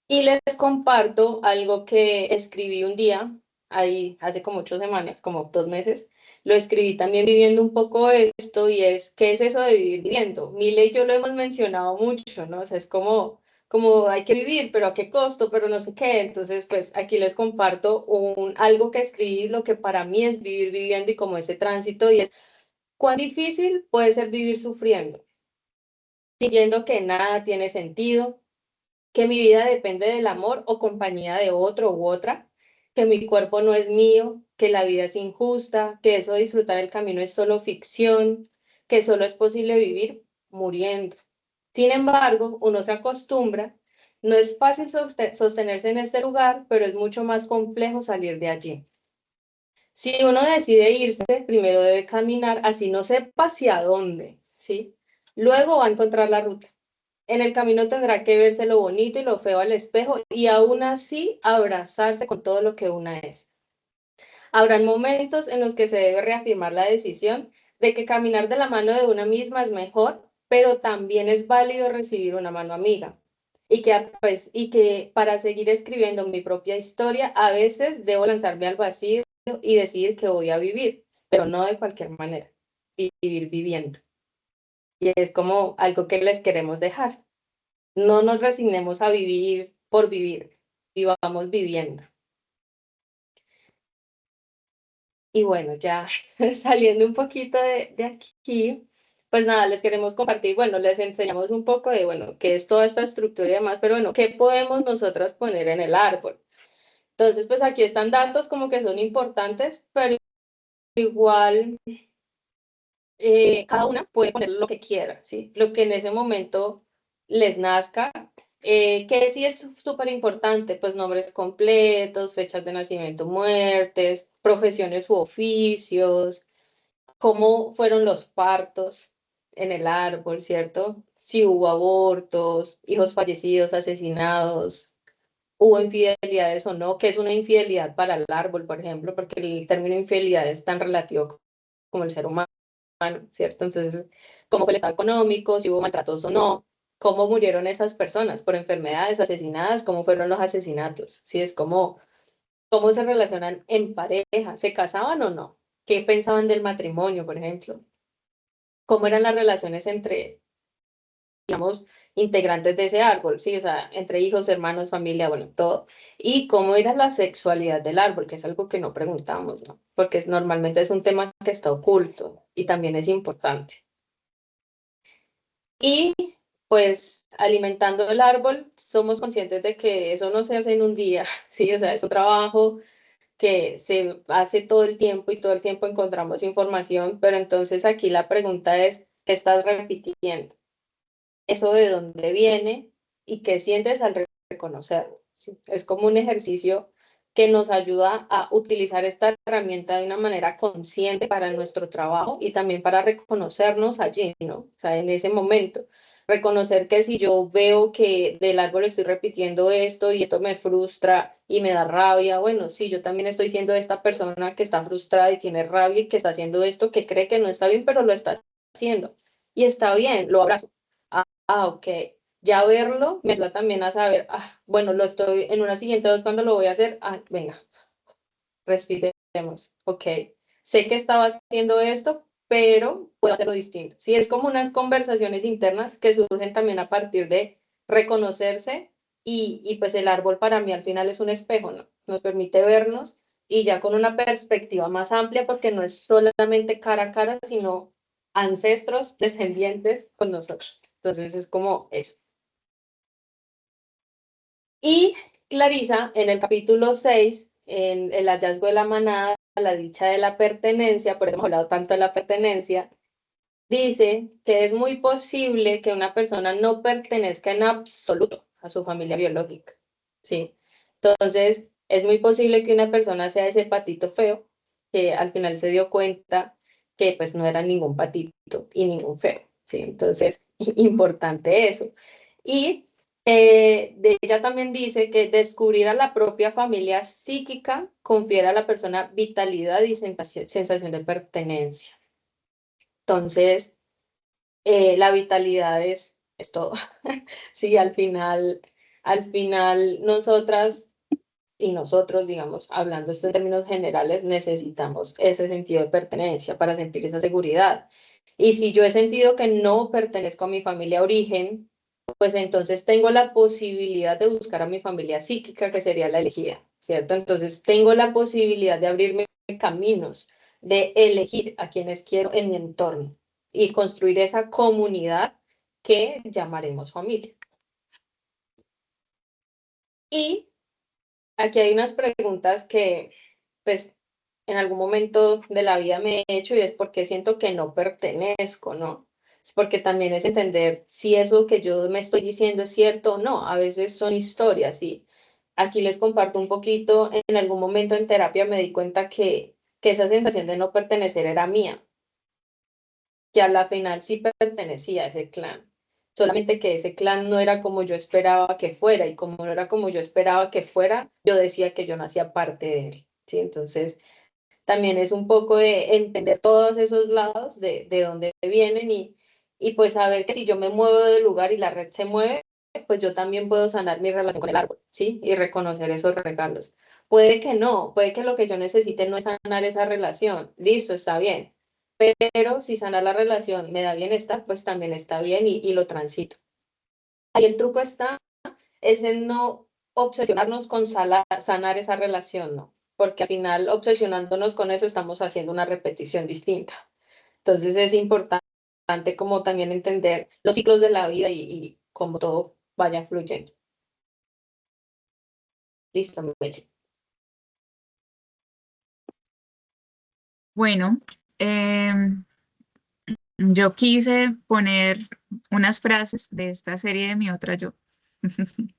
Y les comparto algo que escribí un día, ahí hace como 8 semanas, como 2 meses. Lo escribí también viviendo un poco esto, y es, ¿qué es eso de vivir viviendo? Mile y yo lo hemos mencionado mucho, ¿no? O sea, es como hay que vivir, pero ¿a qué costo? Pero no sé qué. Entonces, pues aquí les comparto algo que escribí, lo que para mí es vivir viviendo y como ese tránsito, y es, ¿cuán difícil puede ser vivir sufriendo? Sintiendo que nada tiene sentido, que mi vida depende del amor o compañía de otro u otra, que mi cuerpo no es mío, que la vida es injusta, que eso de disfrutar el camino es solo ficción, que solo es posible vivir muriendo. Sin embargo, uno se acostumbra, no es fácil sostenerse en este lugar, pero es mucho más complejo salir de allí. Si uno decide irse, primero debe caminar, así no sepa hacia dónde, ¿sí? Luego va a encontrar la ruta. En el camino tendrá que verse lo bonito y lo feo al espejo y aún así abrazarse con todo lo que una es. Habrán momentos en los que se debe reafirmar la decisión de que caminar de la mano de una misma es mejor, pero también es válido recibir una mano amiga. Y que para seguir escribiendo mi propia historia, a veces debo lanzarme al vacío y decidir que voy a vivir, pero no de cualquier manera, vivir viviendo. Y es como algo que les queremos dejar. No nos resignemos a vivir por vivir, vivamos viviendo. Y bueno, ya saliendo un poquito de aquí, pues nada, les queremos compartir, bueno, les enseñamos un poco de, bueno, qué es toda esta estructura y demás, pero bueno, ¿qué podemos nosotras poner en el árbol? Entonces, pues aquí están datos como que son importantes, pero igual cada una puede poner lo que quiera, ¿sí? Lo que en ese momento les nazca. Que sí es súper importante, pues nombres completos, fechas de nacimiento, muertes, profesiones u oficios, cómo fueron los partos en el árbol, ¿cierto? Si hubo abortos, hijos fallecidos, asesinados, hubo infidelidades o no, qué es una infidelidad para el árbol, por ejemplo, porque el término infidelidad es tan relativo como el ser humano, ¿cierto? Entonces, cómo fue el estado económico, si hubo maltratos o no, cómo murieron esas personas por enfermedades, asesinadas, cómo fueron los asesinatos, si es como cómo se relacionan en pareja, se casaban o no, qué pensaban del matrimonio, por ejemplo, cómo eran las relaciones entre, digamos, integrantes de ese árbol, sí, o sea, entre hijos, hermanos, familia, bueno, todo, y cómo era la sexualidad del árbol, que es algo que no preguntamos, ¿no? Porque normalmente es un tema que está oculto y también es importante. Y pues alimentando el árbol, somos conscientes de que eso no se hace en un día, sí, o sea, es un trabajo que se hace todo el tiempo y todo el tiempo encontramos información, pero entonces aquí la pregunta es, ¿qué estás repitiendo? ¿Eso de dónde viene y qué sientes al reconocerlo? ¿Sí? Es como un ejercicio que nos ayuda a utilizar esta herramienta de una manera consciente para nuestro trabajo y también para reconocernos allí, ¿no? O sea, en ese momento. Reconocer que si yo veo que del árbol estoy repitiendo esto y esto me frustra y me da rabia, bueno, sí, yo también estoy siendo esta persona que está frustrada y tiene rabia y que está haciendo esto que cree que no está bien, pero lo está haciendo. Y está bien, lo abrazo. Ok. Ya verlo me ayuda también a saber, bueno, lo estoy en una siguiente vez cuando lo voy a hacer, venga, respiremos, ok. Sé que estaba haciendo esto, pero puedo hacerlo distinto. Sí, es como unas conversaciones internas que surgen también a partir de reconocerse y pues el árbol para mí al final es un espejo, ¿no? Nos permite vernos y ya con una perspectiva más amplia porque no es solamente cara a cara, sino ancestros descendientes con nosotros. Entonces es como eso. Y Clarisa, en el capítulo 6, en el hallazgo de la manada, la dicha de la pertenencia, por eso hemos hablado tanto de la pertenencia, dice que es muy posible que una persona no pertenezca en absoluto a su familia biológica, ¿sí? Entonces, es muy posible que una persona sea ese patito feo, que al final se dio cuenta que pues no era ningún patito y ningún feo, ¿sí? Entonces, importante eso. Y de ella también dice que descubrir a la propia familia psíquica confiere a la persona vitalidad y sensación de pertenencia. Entonces, la vitalidad es todo. Sí, al final nosotras y nosotros, digamos, hablando esto en términos generales, necesitamos ese sentido de pertenencia para sentir esa seguridad. Y si yo he sentido que no pertenezco a mi familia origen, pues entonces tengo la posibilidad de buscar a mi familia psíquica, que sería la elegida, ¿cierto? Entonces tengo la posibilidad de abrirme caminos, de elegir a quienes quiero en mi entorno y construir esa comunidad que llamaremos familia. Y aquí hay unas preguntas que, pues, en algún momento de la vida me he hecho y es porque siento que no pertenezco, ¿no? Es porque también es entender si eso que yo me estoy diciendo es cierto o no. A veces son historias y aquí les comparto un poquito. En algún momento en terapia me di cuenta que esa sensación de no pertenecer era mía, que a la final sí pertenecía a ese clan, solamente que ese clan no era como yo esperaba que fuera y como no era como yo esperaba que fuera, yo decía que yo no hacía parte de él, ¿sí? Entonces también es un poco de entender todos esos lados de dónde vienen y pues saber que si yo me muevo del lugar y la red se mueve, pues yo también puedo sanar mi relación con el árbol, ¿sí? Y reconocer esos regalos. Puede que no, puede que lo que yo necesite no es sanar esa relación, listo, está bien, pero si sanar la relación me da bienestar, pues también está bien y lo transito. Ahí el truco está, es en no obsesionarnos con sanar esa relación, ¿no? Porque al final obsesionándonos con eso estamos haciendo una repetición distinta. Entonces es importante como también entender los ciclos de la vida y cómo todo vaya fluyendo. Listo, Meli. Bueno, yo quise poner unas frases de esta serie de Mi Otra Yo,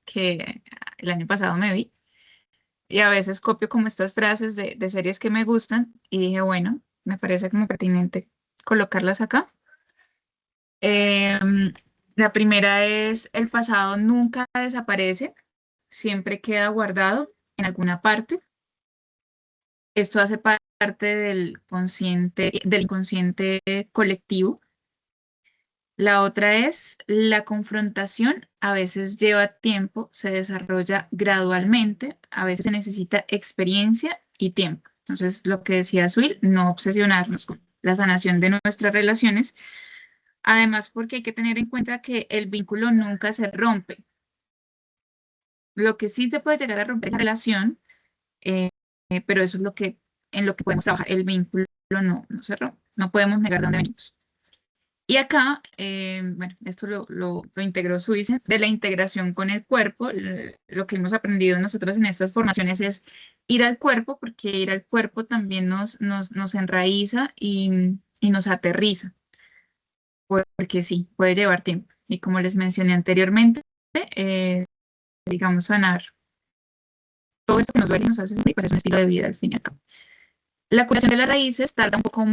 que el año pasado me vi, y a veces copio como estas frases de series que me gustan, y dije, bueno, me parece como pertinente colocarlas acá. Em, la primera es, el pasado nunca desaparece, siempre queda guardado en alguna parte. Esto hace parte del inconsciente colectivo. La otra es, la confrontación a veces lleva tiempo, se desarrolla gradualmente, a veces se necesita experiencia y tiempo. Entonces, lo que decía Swil, no obsesionarnos con la sanación de nuestras relaciones. Además, porque hay que tener en cuenta que el vínculo nunca se rompe. Lo que sí se puede llegar a romper es la relación, eh, pero eso es en lo que podemos trabajar. El vínculo no se rompe. No podemos negar de dónde venimos. Y acá, bueno, esto lo integró Suiza, de la integración con el cuerpo. Lo que hemos aprendido nosotros en estas formaciones es ir al cuerpo, porque ir al cuerpo también nos enraiza y nos aterriza, porque sí, puede llevar tiempo. Y como les mencioné anteriormente, eh, digamos, sanar todo esto que nos duele y nos hace sufrir, pues es un estilo de vida al fin y al cabo. La curación de las raíces tarda un poco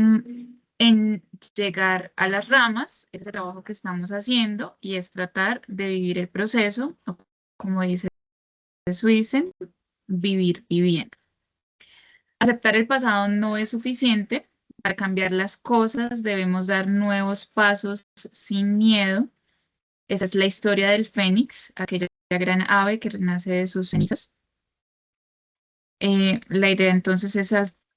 en llegar a las ramas, ese es el trabajo que estamos haciendo, y es tratar de vivir el proceso, o como dice Suicen, vivir viviendo. Aceptar el pasado no es suficiente. Para cambiar las cosas debemos dar nuevos pasos sin miedo. Esa es la historia del fénix, aquella gran ave que renace de sus cenizas. La idea entonces es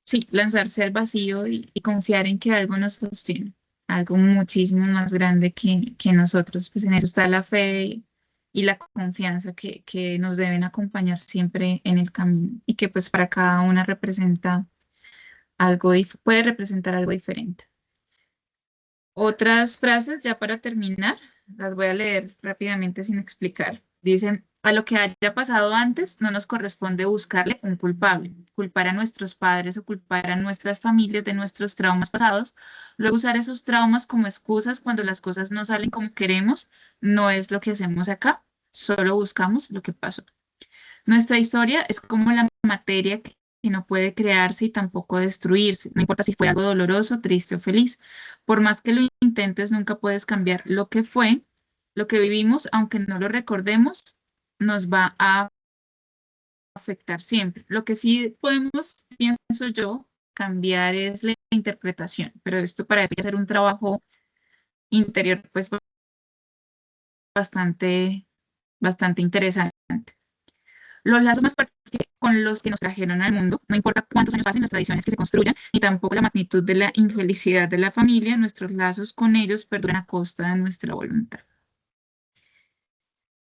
sí, lanzarse al vacío y confiar en que algo nos sostiene, algo muchísimo más grande que nosotros. Pues en eso está la fe y la confianza que nos deben acompañar siempre en el camino y que pues para cada una representa algo, puede representar algo diferente. Otras frases, ya para terminar, las voy a leer rápidamente sin explicar. Dicen, a lo que haya pasado antes no nos corresponde buscarle un culpable. Culpar a nuestros padres o culpar a nuestras familias de nuestros traumas pasados, luego usar esos traumas como excusas cuando las cosas no salen como queremos, no es lo que hacemos acá, solo buscamos lo que pasó. Nuestra historia es como la materia que no puede crearse y tampoco destruirse. No importa si fue algo doloroso, triste o feliz. Por más que lo intentes, nunca puedes cambiar lo que fue, lo que vivimos, aunque no lo recordemos, nos va a afectar siempre. Lo que sí podemos, pienso yo, cambiar es la interpretación, pero esto para eso hay que hacer un trabajo interior pues bastante, bastante interesante. Los lazos más fuertes con los que nos trajeron al mundo, no importa cuántos años pasen, las tradiciones que se construyan, ni tampoco la magnitud de la infelicidad de la familia, nuestros lazos con ellos perduran a costa de nuestra voluntad.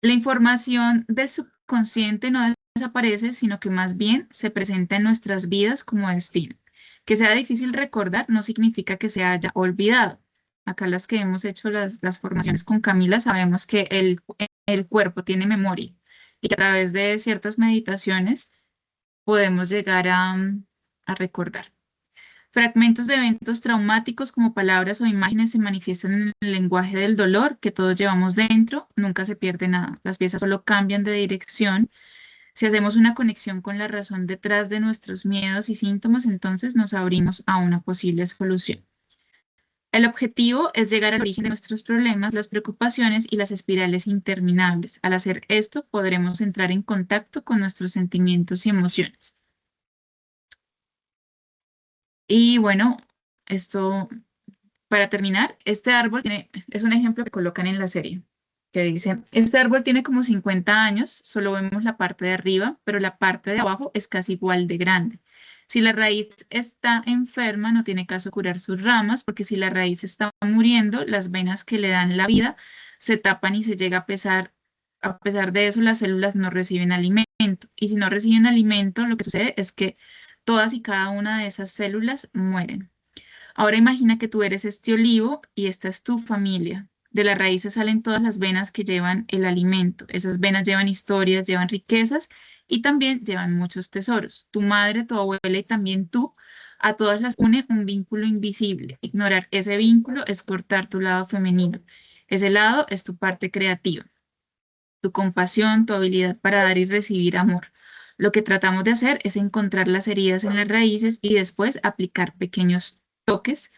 La información del subconsciente no desaparece, sino que más bien se presenta en nuestras vidas como destino. Que sea difícil recordar no significa que se haya olvidado. Acá las que hemos hecho las formaciones con Camila sabemos que el cuerpo tiene memoria y que a través de ciertas meditaciones podemos llegar a recordar. Fragmentos de eventos traumáticos como palabras o imágenes se manifiestan en el lenguaje del dolor que todos llevamos dentro, nunca se pierde nada. Las piezas solo cambian de dirección. Si hacemos una conexión con la razón detrás de nuestros miedos y síntomas, entonces nos abrimos a una posible solución. El objetivo es llegar al origen de nuestros problemas, las preocupaciones y las espirales interminables. Al hacer esto, podremos entrar en contacto con nuestros sentimientos y emociones. Y bueno, esto, para terminar, este árbol es un ejemplo que colocan en la serie, que dice, este árbol tiene como 50 años, solo vemos la parte de arriba, pero la parte de abajo es casi igual de grande. Si la raíz está enferma, no tiene caso curar sus ramas, porque si la raíz está muriendo, las venas que le dan la vida se tapan y se llega a pesar de eso, las células no reciben alimento. Y si no reciben alimento, lo que sucede es que todas y cada una de esas células mueren. Ahora imagina que tú eres este olivo y esta es tu familia. De las raíces salen todas las venas que llevan el alimento. Esas venas llevan historias, llevan riquezas y también llevan muchos tesoros. Tu madre, tu abuela y también tú, a todas las une un vínculo invisible. Ignorar ese vínculo es cortar tu lado femenino. Ese lado es tu parte creativa, tu compasión, tu habilidad para dar y recibir amor. Lo que tratamos de hacer es encontrar las heridas en las raíces y después aplicar pequeños toques.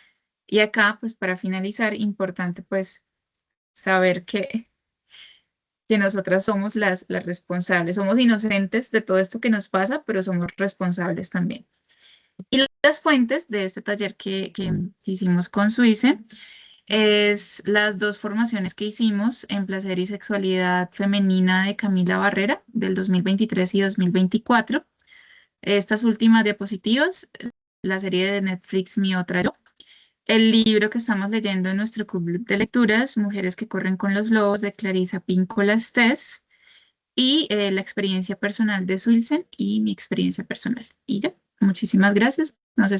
Y acá, pues para finalizar, importante pues saber que nosotras somos las responsables, somos inocentes de todo esto que nos pasa, pero somos responsables también. Y las fuentes de este taller que hicimos con Suicen es las dos formaciones que hicimos en Placer y Sexualidad Femenina de Camila Barrera del 2023 y 2024. Estas últimas diapositivas, la serie de Netflix Mi Otra Yo, el libro que estamos leyendo en nuestro club de lecturas, Mujeres que corren con los lobos, de Clarissa Píncola Estés, y la experiencia personal de Suilsen y mi experiencia personal. Y ya, muchísimas gracias. No sé si